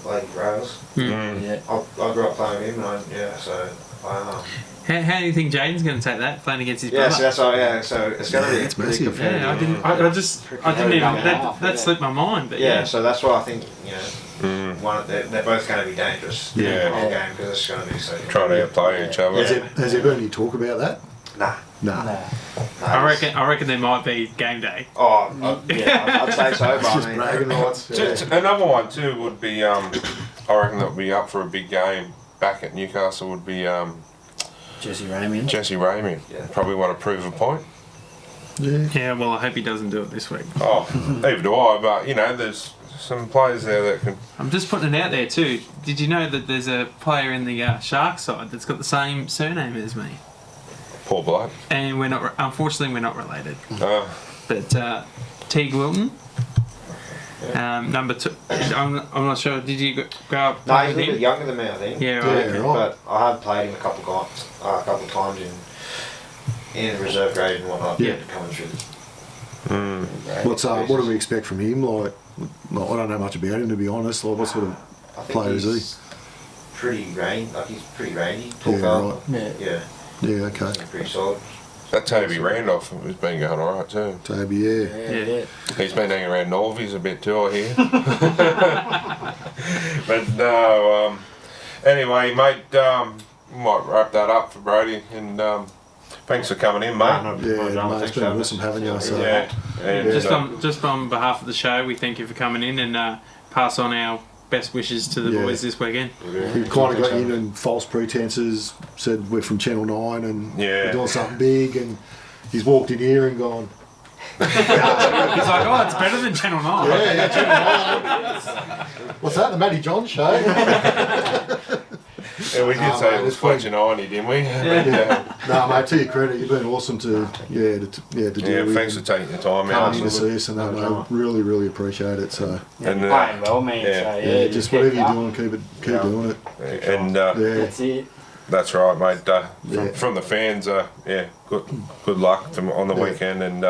Blake Rails. Yeah. I grew up playing with him, and so How do you think Jaden's going to take that, playing against his yeah, brother? so that's all, so it's going to be it's pretty massive. competitive. Yeah, I didn't even, that slipped my mind, but Yeah, yeah. so that's why I think, they're both going to be dangerous in the whole game, because it's going to be so Trying to outplay each other. Has there been any talk about that? Nah. Nah. I reckon there might be game day. I'd say so, but Just bragging rights. Yeah. Another one too would be, I reckon that would be up for a big game back at Newcastle would be Jesse Ramian. Jesse Ramian. Yeah. Probably want to prove a point. Yeah, well, I hope he doesn't do it this week. Oh, neither do I, but there's some players there that can. I'm just putting it out there too. Did you know that there's a player in the Sharks side that's got the same surname as me? Poor bloke. And unfortunately, we're not related. Uh, But Teague Wilton, number 2. I'm not sure. Did you grow up no, he's a with little bit him? younger than me, I think. Yeah, right. Yeah, right. But I have played him a couple of times in the reserve grade and whatnot. Yeah. Coming through. What do we expect from him? Like, I don't know much about him, to be honest. Like, what sort of I think player is he? he's pretty rangy. He's pretty rangy. Tall Yeah, fella. right. Yeah. Yeah, okay. Pretty solid. that Toby Randolph has been going alright too. Toby, yeah. Yeah. He's been hanging around Norvies a bit too, I hear. But no, anyway, mate, we might wrap that up for Brodie, and thanks for coming in, mate. Yeah, mate, it's been awesome having you. So. Yeah, and, Just on behalf of the show, we thank you for coming in and pass on our best wishes to the Yeah. boys this weekend. We kind of got in and false pretences, said we're from Channel 9 and we're doing something big, and he's walked in here and gone, He's like, oh, it's better than Channel 9. yeah, Channel 9. What's that, the Matty John show? Yeah, we did say it was fletching irony, didn't we? Yeah. No, mate, to your credit, you've been awesome to deal with. Thanks for taking the time Coming out. in to see us and that, mate. Really, really appreciate it. So, And, Playing well, man. yeah. So, yeah, just just keep whatever you're up. doing, keep doing it. and Yeah. That's it. that's right, mate. Yeah. From the fans, good luck on the weekend, and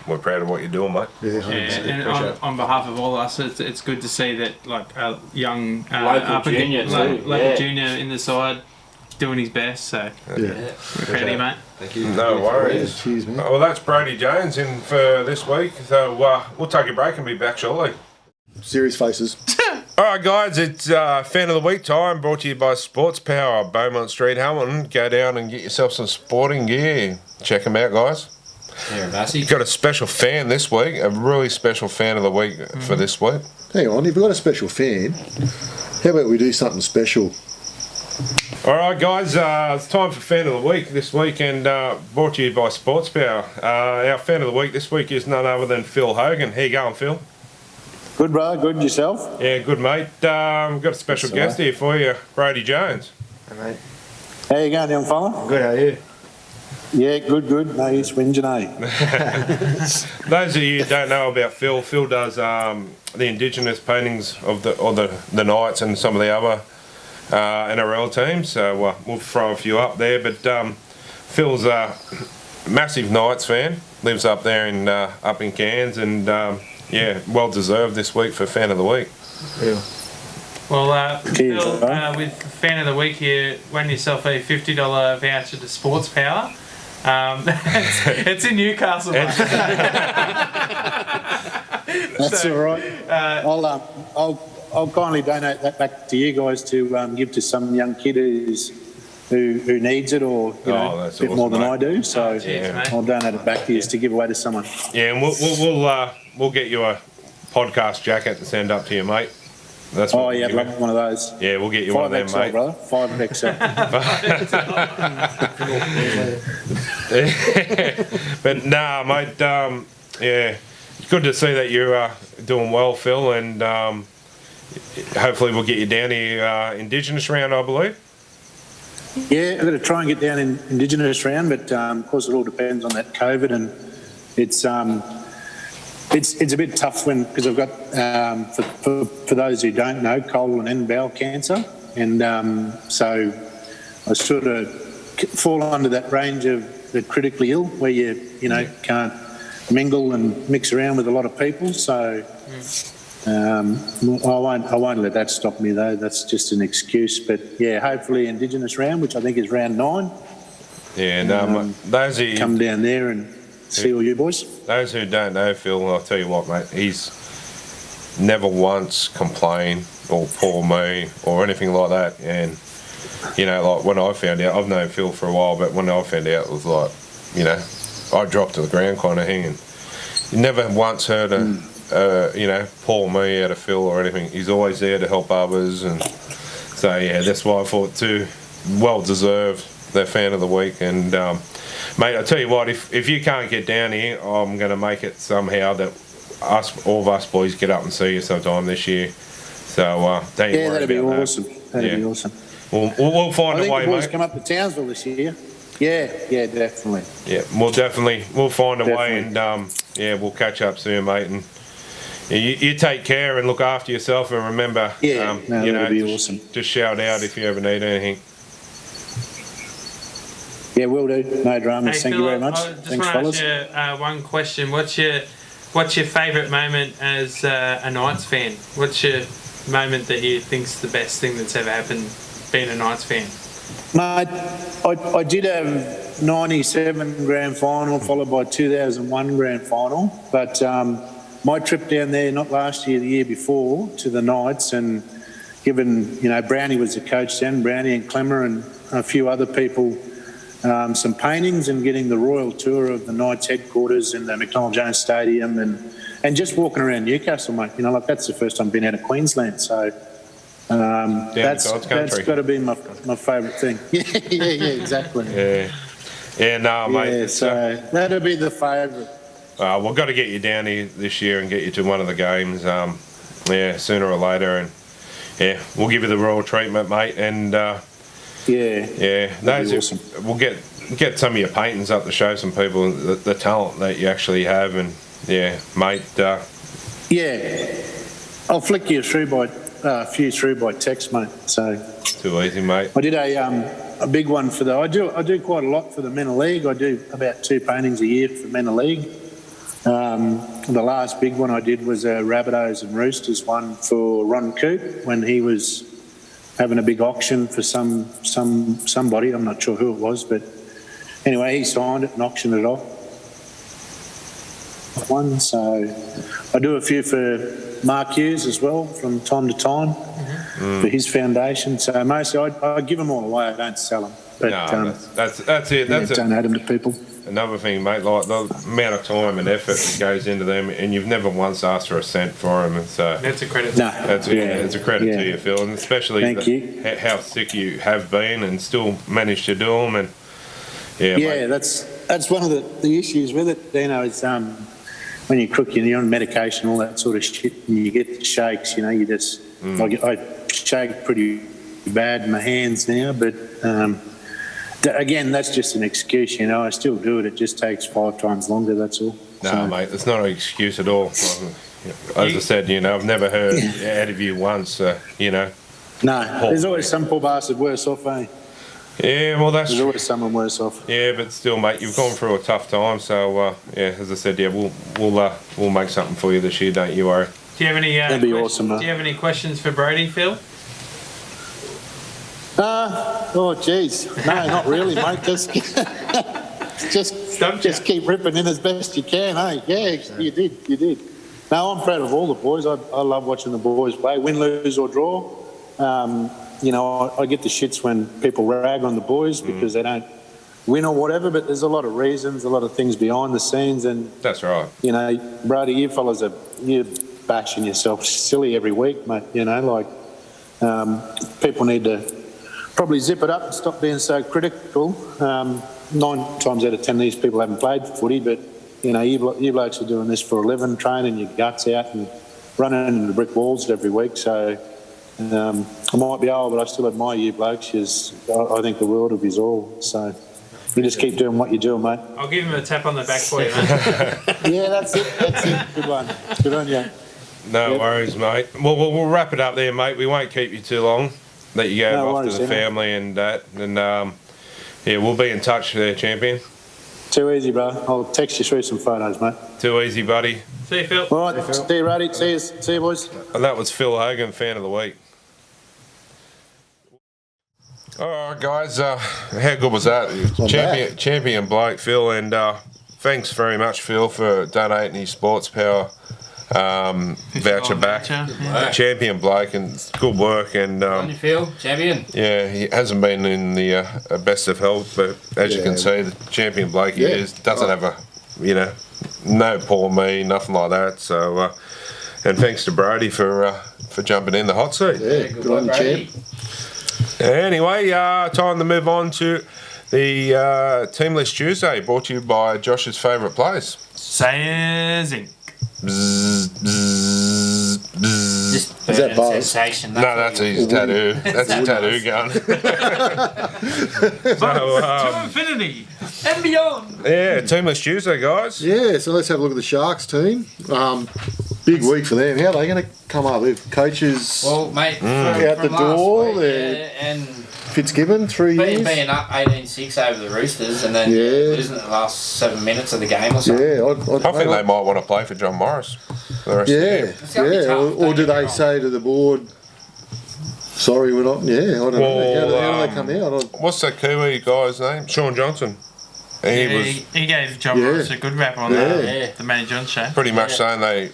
we're proud of what you're doing, mate. Yeah, Yeah, 100%. and on behalf of all us, it's good to see that like a young Local junior too, local junior in the side doing his best. So Yeah. we're proud of you, mate. Thank you. No Yeah, worries. cheers, man. Well, that's Brodie Jones in for this week. So we'll take a break and be back shortly. Serious faces. All right, guys, it's Fan of the Week time, brought to you by Sports Power, Beaumont Street, Hamilton. Go down and get yourself some sporting gear. Check them out, guys. Yeah, Vassy. Got a special fan this week, a really special Fan of the Week for this week. Hang on, if we've got a special fan, how about we do something special? All right, guys, it's time for Fan of the Week this week, and brought to you by Sports Power. Our Fan of the Week this week is none other than Phil Hogan. How you going, Phil? Good, bro. Good yourself. Yeah, good, mate. We've got a special guest here for you, Brodie Jones. Hey, mate. How you going, young fella? Good, how are you? Yeah, good. No use whinging, eh? Those of you who don't know about Phil, Phil does the Indigenous paintings of the Knights and some of the other NRL teams. So we'll throw a few up there. But Phil's a massive Knights fan. Lives up there up in Cairns, and well deserved this week for Fan of the Week. Yeah. Well, Cheers, Phil, bro. with Fan of the Week, you won yourself a $50 voucher to Sports Power. It's in Newcastle. mate. That's all right. I'll kindly donate that back to you guys to give to some young kid who needs it, or that's a bit more awesome, than mate. I do. So Cheers, mate. I'll donate it back to you to give away to someone. Yeah, and we'll get you a podcast jacket to send up to you, mate. That's Oh what yeah, we'll I'd give love one of those. you. Yeah, we'll get you one of them, 5XL, mate. brother. 5XL. But nah, mate. It's good to see that you're doing well, Phil, and hopefully we'll get you down here Indigenous round, I believe. Yeah, I've got to try and get down in Indigenous round, but of course it all depends on that COVID, and it's a bit tough because I've got for those who don't know, colon and bowel cancer, and so I sort of fall under that range of the critically ill, where you can't mingle and mix around with a lot of people. So I won't let that stop me though. That's just an excuse. But yeah, hopefully Indigenous round, which I think is round 9. Yeah, and those who come down there and see all you boys. Those who don't know Phil, I'll tell you what, mate. He's never once complained or poor me or anything like that. And you know, like when I found out, I've known Phil for a while, but when I found out, it was like, you know, I dropped to the ground kind of thing. And you never once heard you know, pull me out of Phil or anything. He's always there to help others, and so yeah, that's why I thought too, well deserved, the fan of the week. And mate, I tell you what, if you can't get down here, I'm going to make it somehow that all of us boys get up and see you sometime this year. So don't you worry that'd be about awesome. That'd be awesome. We'll find a way, the boys mate. come up to Townsville this year. Yeah, definitely. Yeah, we'll find a way, and yeah, we'll catch up soon, mate. And you take care and look after yourself, and remember, you know, that'd be awesome. Just shout out if you ever need anything. Yeah, will do. No dramas. Hey, Thank Phil, you very much. I just Thanks, want to fellas. ask you one question. What's your favourite moment as a Knights fan? What's your moment that you think's the best thing that's ever happened being a Knights fan? Mate, I did have 97 grand final followed by 2001 grand final, but my trip down there, not last year, the year before, to the Knights, and given, you know, Brownie was the coach then, Brownie and Clemmer and a few other people, some paintings, and getting the royal tour of the Knights headquarters in the McDonald Jones Stadium, and just walking around Newcastle, mate. You know, like that's the first time I've been out of Queensland, so that's got to be my favourite thing. yeah, exactly. Yeah, no, mate. Yeah, so that'll be the favourite. We've got to get you down here this year and get you to one of the games, yeah, sooner or later, and yeah, we'll give you the royal treatment, mate, and those awesome. We'll get some of your paintings up to show some people the talent that you actually have, and yeah, mate. I'll flick you through by text, mate. So too easy, mate. I did a big one for I do quite a lot for the Men of League. I do about 2 paintings a year for Men of League. The last big one I did was a Rabbitohs and Roosters one for Ron Coop when he was having a big auction for somebody. I'm not sure who it was, but anyway, he signed it and auctioned it off. So I do a few for Mark Hughes as well from time to time for his foundation. So mostly I give them all away. I don't sell them. But, no, that's it. That's donate them to people. Another thing, mate, like the amount of time and effort that goes into them, and you've never once asked for a cent for them, and so that's a credit. It's a credit to you, Phil, and especially how sick you have been and still managed to do them, and mate. that's one of the issues with it, Dino, is when you cook, you're on medication, all that sort of shit, and you get the shakes. You know, you just I shake pretty bad in my hands now, but. Again, that's just an excuse, you know. I still do it. It just takes 5 times longer, that's all. No, mate, it's not an excuse at all. As I said, you know, I've never heard out of you once, you know. No, there's always some poor bastard worse off, eh? Yeah, well, there's always someone worse off. Yeah, but still, mate, you've gone through a tough time, so, yeah, as I said, yeah, we'll make something for you this year, don't you worry. Do you have any That'd be awesome, mate. Do you have any questions for Brodie, Phil? Geez, no, not really, mate. Just keep ripping in as best you can, eh? Yeah, you did. No, I'm proud of all the boys. I love watching the boys play, win, lose or draw. You know, I get the shits when people rag on the boys because they don't win or whatever, but there's a lot of reasons, a lot of things behind the scenes, and that's right. You know, Brodie, you fellas you're bashing yourself silly every week, mate. You know, like people need to probably zip it up and stop being so critical. 9 times out of 10 these people haven't played footy, but you know, you blokes are doing this for a living, training your guts out and running into brick walls every week. So I might be old, but I still admire you blokes. I think the world of yous all. So you just keep doing what you're doing, mate. I'll give him a tap on the back for you, mate. Yeah, that's it. Good one. Good on you. No worries, mate. Well, we'll wrap it up there, mate. We won't keep you too long. Let you go off to the family and that, and yeah, we'll be in touch there, champion. Too easy, bro. I'll text you through some photos, mate. Too easy, buddy. See you, Phil. All right, see you, Ruddy. See you, boys. And that was Phil Hogan, fan of the week. All right, guys. How good was that? Champion bloke, Phil, and thanks very much, Phil, for donating his Sports Power voucher back. Yeah. Champion bloke, and good work. And On you, Phil. Champion. yeah, he hasn't been in the best of health, but as you can see, the champion bloke he is doesn't have a, no poor me, nothing like that. So, and thanks to Brodie for jumping in the hot seat. Yeah, good on you, champ. Anyway, time to move on to the Team List Tuesday, brought to you by Josh's favourite place. Sayers Inc. Bzz, bzz, bzz. Just Is that burning Buzz? sensation. No, that's his tattoo. That's his tattoo gun. To infinity and beyond. Yeah, Team List Tuesday, guys. Yeah, so let's have a look at the Sharks team. Big week for them. How are they going to come up? They've coaches Well, mate, out the from door. last week, They're and Fitzgibbon, 3 years. being up 18-6 over the Roosters and then losing the last 7 minutes of the game or something. Yeah, I think they might want to play for John Morris for the rest of the year. It's gonna be tough, Or don't do get me they wrong. say to the board, sorry, we're not? Yeah, I don't know. How do they come out? What's that Kiwi guy's name? Sean Johnson. He gave John Morris a good rap on Yeah. the Matty John show. Pretty much saying they,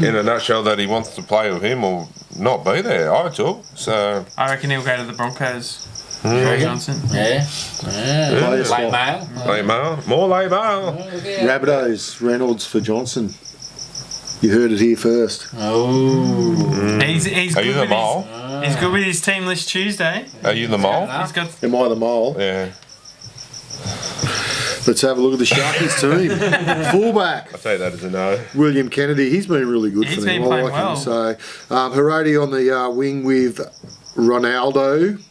in a nutshell, that he wants to play with him or not be there. I took so. I reckon he'll go to the Broncos. Reckon? Johnson. Yeah. Late mail. Late mail, more late mail. Rabbitohs, Reynolds for Johnson. You heard it here first. Oh. He's Are good you the with mole? He's good with his Team List Tuesday. Are you the mole? He's got Am I the mole? Yeah. Let's have a look at the Sharkies team. Fullback, I take that as a no. William Kennedy. He's been really good He's for been them. I playing like well. him. So, Haradi on the wing with Ronaldo.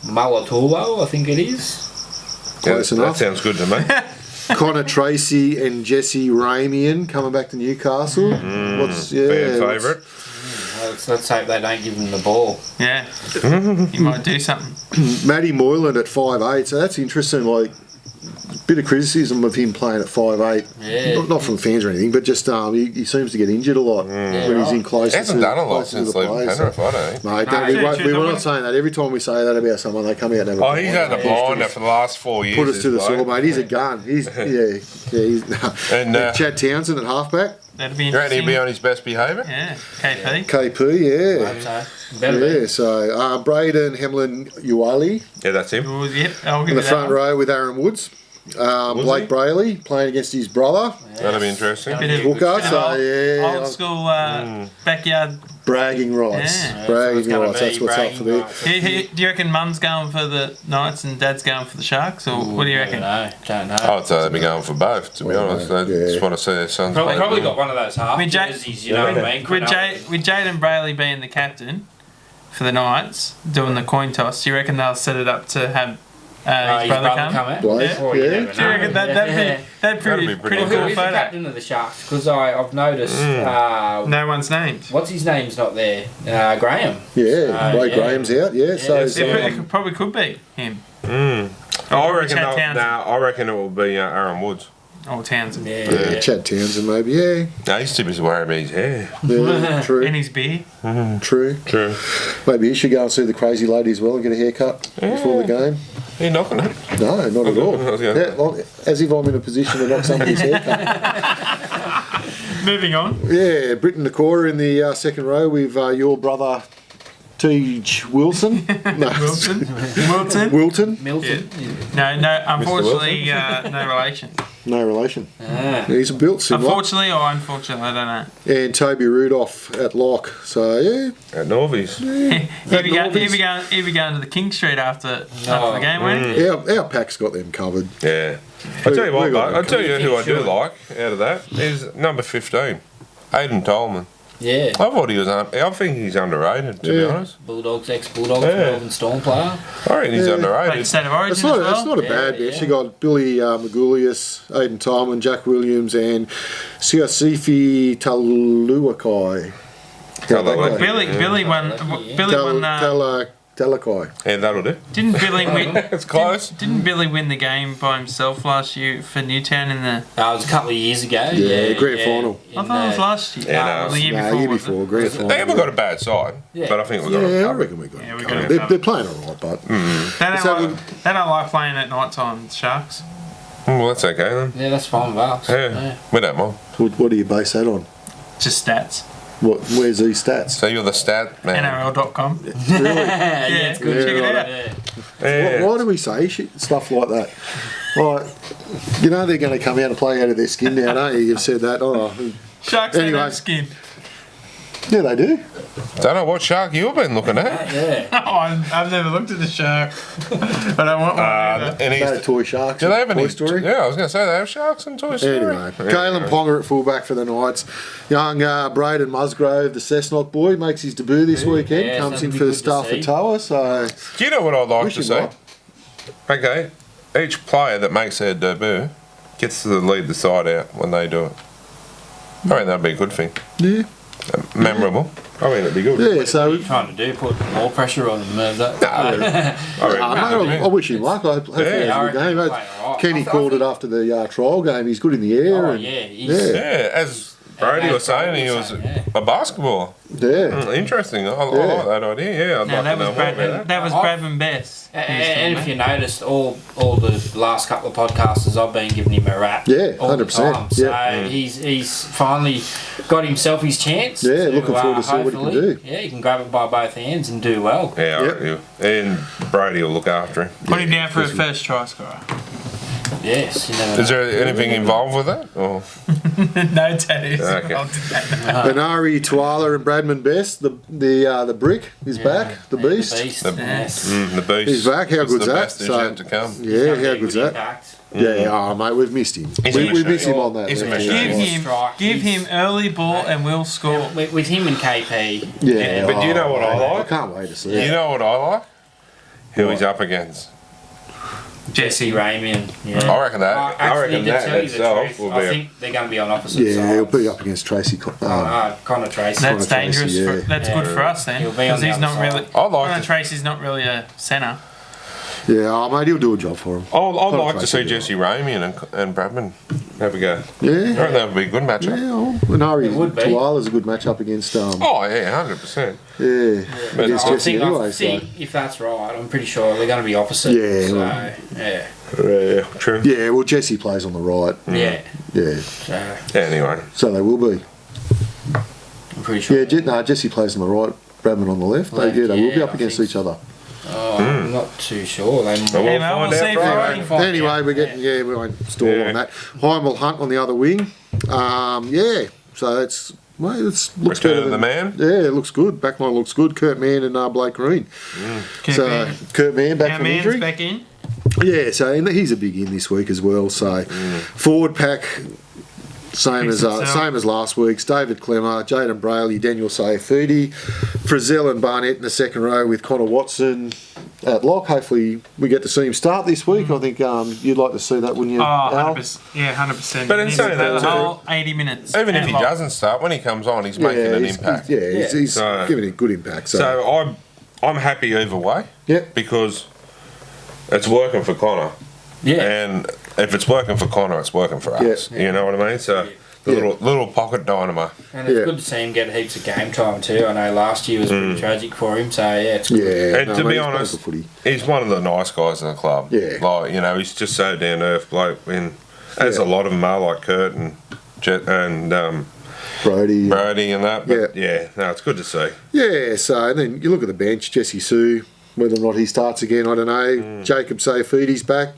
Malatulo, I think it is. Close Yeah, enough. That sounds good to me. Connor Tracy and Jesse Ramian coming back to Newcastle. Fan favourite. Let's hope they don't give him the ball. yeah. He might do something. Matty Moylan at 5'8", so that's interesting. Like, bit of criticism of him playing at 5'8". Yeah. Not from fans or anything, but just he seems to get injured a lot when he's in close. He hasn't done a lot since leaving Penrith, I don't think. Mate, No, we're not saying that. Every time we say that about someone, they come out and have a Oh, he's had a blinder for the last 4 years. put us to the this sword, bloke. mate. He's a gun. He's he's And Chad Townsend at halfback. That'd be you reckon he'll interesting. be on his best behaviour? Yeah. KP. KP, yeah. So, better be. Yeah, so Braden Hamlin Uwali Yeah, that's him. Oh, yep. I'll give in you the that front one. row with Aaron Woods. Blake he? Brayley playing against his brother, That'll be interesting. Bit of, Hooker. bit of So old, yeah, old school backyard. bragging rights. Yeah. Bragging rights. That's what's up for there. Do you reckon Mum's going for the Knights and Dad's going for the Sharks, or what do you reckon? Don't know. I'd say they'd be going for both, to be honest. They just want to see their sons play. Probably got one of those half With Jay- jerseys, you know what I mean? With Jaden Brayley being the captain for the Knights, doing the coin toss, do you reckon they'll set it up to have his brother come? out? Blake, Yeah. Or you yeah. never Do you reckon know. that'd That'd be be pretty pretty cool Who is the photo? captain of the Sharks? Because I've noticed. No one's named. What's his name's not there? Graham. Yeah, Blake yeah. Graham's out. Yeah, so It probably could be him. I Or reckon Chad they'll- Townsend. I reckon it will be Aaron Woods. Or Townsend. yeah, Chad Townsend maybe. Yeah, No, he's too busy worrying about his hair. yeah, true, In his beer. true. True. Maybe he should go and see the crazy lady as well and get a haircut before the game. He knocking it. No, not at all. Okay. Yeah, well, as if I'm in a position to knock somebody's haircut. Moving on. Yeah, Britton Nakora in the second row with your brother Teej Wilson. No, Wilton. Wilton. Milton. No, unfortunately, no relation. No relation. Ah. He's a built similar. Unfortunately or unfortunately, I don't know. And Toby Rudolph at lock. So yeah, At Norvies. He'll be going to the King Street after the game, won't he? our pack's got them covered. Yeah. I'll tell you what, we got mate. I'll tell you who I do Sure. like out of that is number 15, Aidan Tolman. Yeah. I thought he was. I think he's underrated, to be Yeah. honest. Bulldogs, ex-Bulldogs, Yeah. Melbourne Storm player. I reckon he's Yeah. Played underrated. State of Origin It's not, as well. it's not a bad Yeah, bitch. yeah. You got Billy Magoulias, Aidan Tolman, Jack Williams, and Siasifi Taluakai. Taluakai. Billy won. Billy won. Talakai. Yeah, that'll do. Didn't Billy win? It's close. Didn't Billy win the game by himself last year for Newtown in the? It was a couple of years ago. Yeah, grand final. I thought it was last year. Yeah, no, the year No, before. year wasn't before, grand They final. haven't got a bad side, Yeah. but I think we've got Yeah, I them. reckon we got Yeah, it we covered. got it They're playing all right, but it? They Let's don't, have like, they don't like playing at night time, Sharks. Well, that's okay then. Yeah, that's fine with us. Yeah, we don't mind. what do you base that on? Just stats. Where's these stats? So you're the stat man. NRL.com. Really? Yeah, it's good. Check it out. Yeah. Yeah. Why do we say stuff like that? Like, you know they're going to come out and play out of their skin now, don't you? You've said that. Oh, Sharks Anyway. don't have skin. yeah, they do. Don't know what shark you've been looking at. Yeah. Oh, I've never looked at a shark. I don't want one either. And No he's, toy sharks. do they have Toy any? Story? Yeah, I was going to say they have sharks in Toy Story. Anyway, Caelan Ponga at fullback for the Knights. Young Braden Musgrove, the Cessnock boy, makes his debut this weekend. Yeah, Comes in that'd for be the good to Stafford see. Tower. So Do you know what I'd like Wish to him see? luck. Okay, each player that makes their debut gets to lead the side out when they do it. I reckon that'd be a good thing. yeah, Memorable. I mean, it'd be good. yeah. What So are you trying to do? Put more pressure on them, move that? I reckon I wish him luck. Hopefully he I has a reckon good game. he'll play all right. Kenny I called it think- after the trial game. He's good in the air. Oh, and, yeah. He's, yeah, Yeah, as Brodie was saying, he was a basketball. yeah. Interesting. I like that idea. Yeah, I'd No, like that to know was more about Bradman. that. That was Bradman Best. And if you noticed, all the last couple of podcasters, I've been giving him a rap. Yeah, all the 100%, time. yeah. So he's finally got himself his chance. Yeah, to, looking forward to see what he can hopefully- do. Yeah, he can grab it by both hands and do well. Yeah, Yep. and Brodie will look after him. Put him down for a first try scorer. Yes, you never Is know. there anything involved with that? Or? No tattoos. Okay. I'll do that. Benari, Tuala, and Bradman Best. The brick is back. The beast. The beast. The- yes. The beast. He's back. How It's good's the that? best is So- yet to come. Yeah, Gonna how be good's good that? impact. Yeah, oh mate, we've missed him. He's We a miss machine. him on that. He's a left machine. hand. Give him, Strike. give him He's- early ball and we'll score. With him and KP. Yeah, But do you know what I mate, like? I can't wait to see You it. know what I like? Who he's up against. Jesse Rayman. Yeah. I reckon that. I Actually, reckon to that tell you the itself truth, will I be. think they're going to be on opposite Yeah, sides. he'll be up against Tracy. Connor Tracy. That's Tracy, dangerous. yeah. That's good for us then. He'll be on Because the he's other not side. really. I like Connor to- Tracy's not really a centre. Yeah, oh, mate, he'll do a job for him. I'd like to Tracy see will do Jesse Ramian and Bradman have a go. I Yeah, reckon that would be a good matchup. yeah. Well, Benari It would be. Tuala's a good matchup against. Oh yeah, 100%. Yeah, But against I Jesse think, anyway. if that's right, I'm pretty sure they're going to be opposite. Yeah, So, well. yeah. Yeah, true. So yeah, well, Jesse plays on the right. Yeah. Yeah, So, Anyway, so they will be. I'm pretty sure. Yeah, Jesse plays on the right. Bradman on the left. They will be yeah, up I against think each other. Oh, I'm not too sure. They we'll Hey, mate, find we'll out see Friday. Friday. Anyway, we're getting we won't stall Yeah. on that. Heimel Hunt on the other wing. Yeah, so it's looks Return better of the than man. Yeah, it looks good. Backline looks good. Kurt Mann and Blake Green. So Kurt Mann back Our from man's injury. back in. Yeah, so and he's a big in this week as well. So forward pack. Same Fix as itself. same as last week's. David Clemmer, Jaden Brayley, Daniel Sayafidi, Frizzell and Barnett in the second row with Connor Watson at lock. Hopefully we get to see him start this week. I think you'd like to see that, wouldn't you, Oh, Al? 100%. Yeah, 100%. But in He's saying played that the too, whole 80 minutes. even if at he lock. doesn't start, when he comes on, he's making an impact. He's So- giving a good impact. So, So I'm happy either way. Yep. Because it's working for Connor. Yeah. And if it's working for Connor, it's working for us. Yeah. You know what I mean? So the little pocket dynamo. And it's Yeah. good to see him get heaps of game time too. I know last year was pretty tragic for him, so yeah, it's good. yeah, And to be he's honest, playing good footy. he's one of the nice guys in the club. Yeah. Like, he's just so down to earth bloke. And as a lot of them are, like Kurt and Brodie. Brodie and that. But no, it's good to see. Yeah, so and then you look at the bench, Jesse Sue, whether or not he starts again, I don't know. Jacob Sayfidi's back,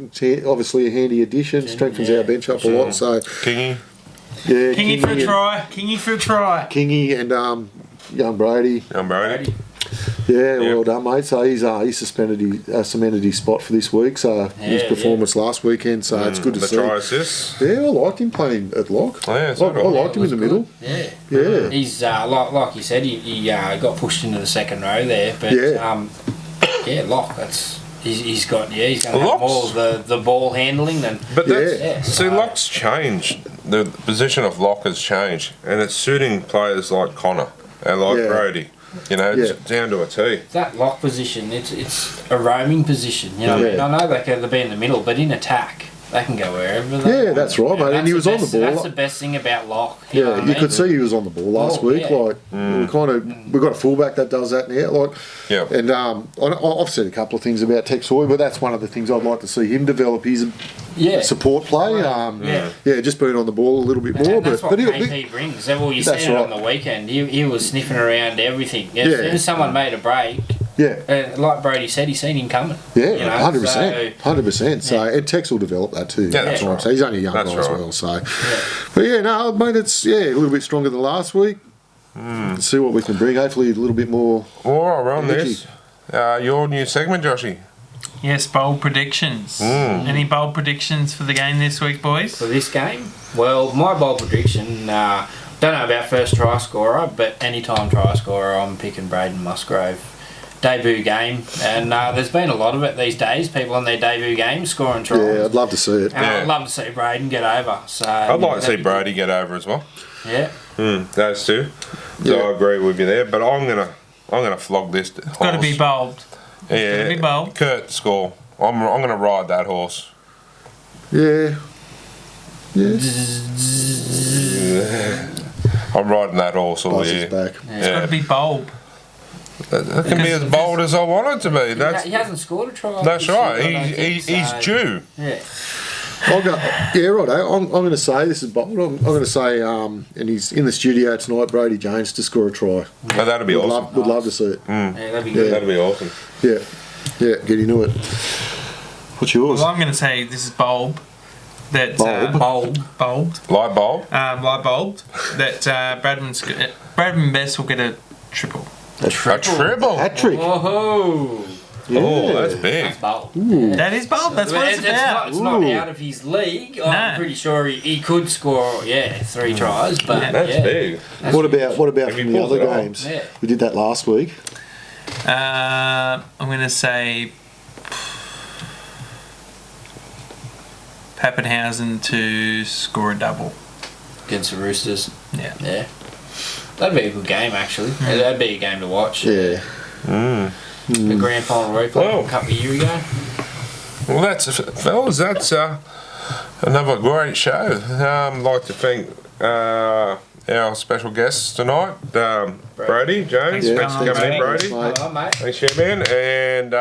obviously a handy addition, strengthens our bench up a lot. So Kingy. yeah, Kingy for a try. Kingy for a try. Kingy and young Brady. And Brodie. Yeah, well done, mate. So he's cemented his spot for this week. So his Yeah, performance last weekend. So it's good to The see. try assists. Yeah, I liked him playing at lock. Yeah, so I liked him in the middle. Yeah. Yeah. He's like you said, he got pushed into the second row there, but Yeah. Lock. He's going to have Locke's- more of the ball handling than. But that's, Yeah. see, Locke's changed. The position of Locke has changed, and it's suiting players like Connor and like Yeah. Brodie. It's down to a T. That lock position, it's a roaming position. You know what I mean? I know they can be in the middle, but in attack, they can go wherever they want. That's right, mate. And he was on the ball. That's the best thing about lock. You know what I you mean? could see he was on the ball last week. Yeah. Like we've got a fullback that does that now. Like, and I've said a couple of things about Tex Hoy, but that's one of the things I'd like to see him develop. His support play. Just being on the ball a little bit more. That's but what KP brings. Well, you seen it on the weekend. He was sniffing around everything. As soon as someone made a break. Like Brodie said, he's seen him coming. 100%. So and Tex will develop that too. That's what I'm saying. He's only a young guy as well. So, but it's a little bit stronger than last week. Let's see what we can bring. Hopefully, a little bit more. All right, we're on this. Your new segment, Joshy. Yes, bold predictions. Any bold predictions for the game this week, boys? For this game? Well, my bold prediction. Don't know about first try scorer, but anytime try scorer, I'm picking Braden Musgrave. Debut game, and there's been a lot of it these days. People on their debut game scoring tries. Yeah, I'd love to see it. I'd love to see Braden get over. So I'd like to see Brodie get over as well. Yeah. Those two. So I agree with you there, but I'm gonna flog this. It's got to be bold. Yeah, got to be bold. Kurt score. I'm gonna ride that horse. Yeah. I'm riding that horse all year. Back. It's got to be bold. That can be as bold as I want it to be. He hasn't scored a try. That's right. He's due. Yeah. I'll go. Yeah, right. I'm going to say this is bold. I'm going to say, and he's in the studio tonight. Brodie Jones to score a try. Oh, that'd be awesome. Would love to see it. Yeah, that'd be good. That'd be awesome. Yeah, get into it. What's yours? Well, I'm going to say this is bulb. That bulb. Light bulb. Light bulb. That Bradman Best will get a triple. A triple. Hat trick. Whoa. Yeah. Oh, that's big. That's bold. That is bold. That's what it's about. It's not out of his league. I'm pretty sure he could score. 3 tries, but that's big. What about from the other games? Yeah. We did that last week. I'm going to say Pappenhausen to score a double against the Roosters. Yeah. That'd be a good game, actually. That'd be a game to watch. Yeah. The grand final replay a couple of years ago. Well, fellas, that's another great show. I'd like to thank our special guests tonight, Brodie Jones. Thanks for coming in, Brodie. Hello, mate. Thanks, Chairman. And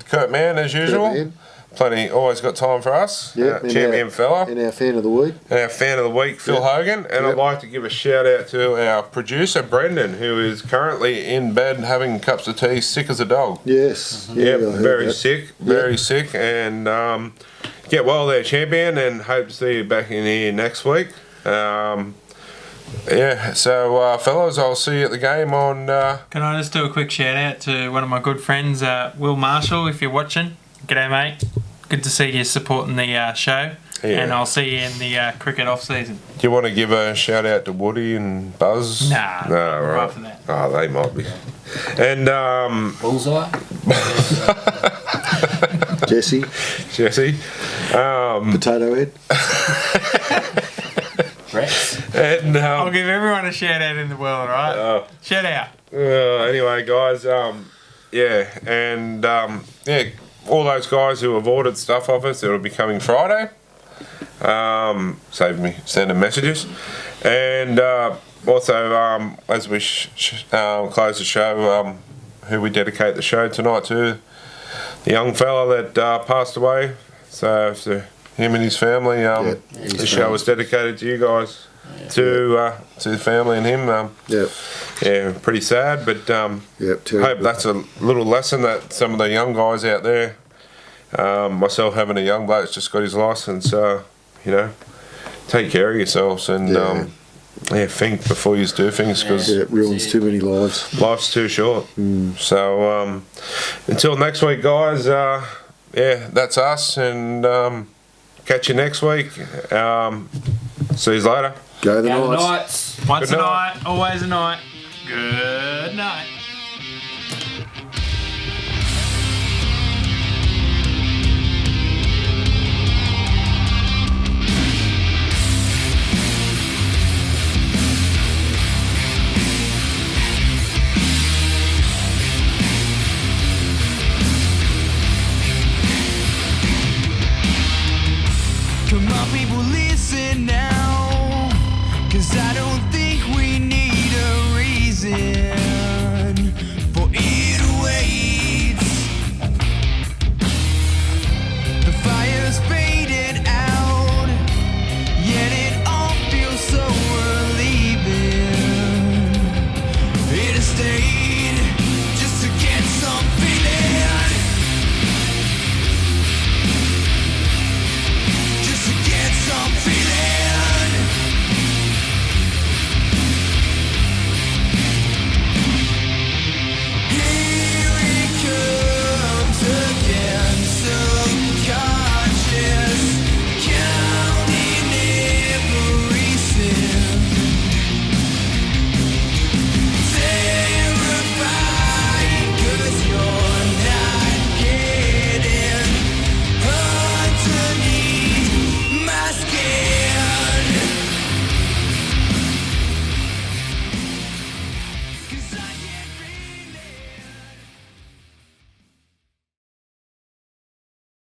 Kurt Mann, as usual. Always got time for us. Champion fella. And our fan of the week. And our fan of the week, Phil Hogan. And I'd like to give a shout out to our producer, Brendan, who is currently in bed having cups of tea, sick as a dog. Yes. Very sick. And get well there, champion, and hope to see you back in here next week. So fellas, I'll see you at the game on... Can I just do a quick shout out to one of my good friends, Will Marshall, if you're watching. G'day, mate. Good to see you supporting the show. Yeah. And I'll see you in the cricket off-season. Do you want to give a shout-out to Woody and Buzz? Nah, right. From that. Oh, they might be. And... Bullseye? Jesse. Potato Head. Rex. And, I'll give everyone a shout-out in the world, alright? Shout out. Anyway, guys, all those guys who have ordered stuff off us, it'll be coming Friday. Save me sending messages. And also, as we close the show, who we dedicate the show tonight to, the young fella that passed away. So to him and his family, the show was dedicated to you guys, to the family and him. Pretty sad, but hope that's a little lesson that some of the young guys out there, myself having a young bloke that's just got his licence, take care of yourselves and think before you do things, because it ruins too many lives. Life's too short. So until next week, guys, that's us, and catch you next week. See you later. Go the Knights. Once a night, always a night. Good night. Some people listen now, 'cause I don't think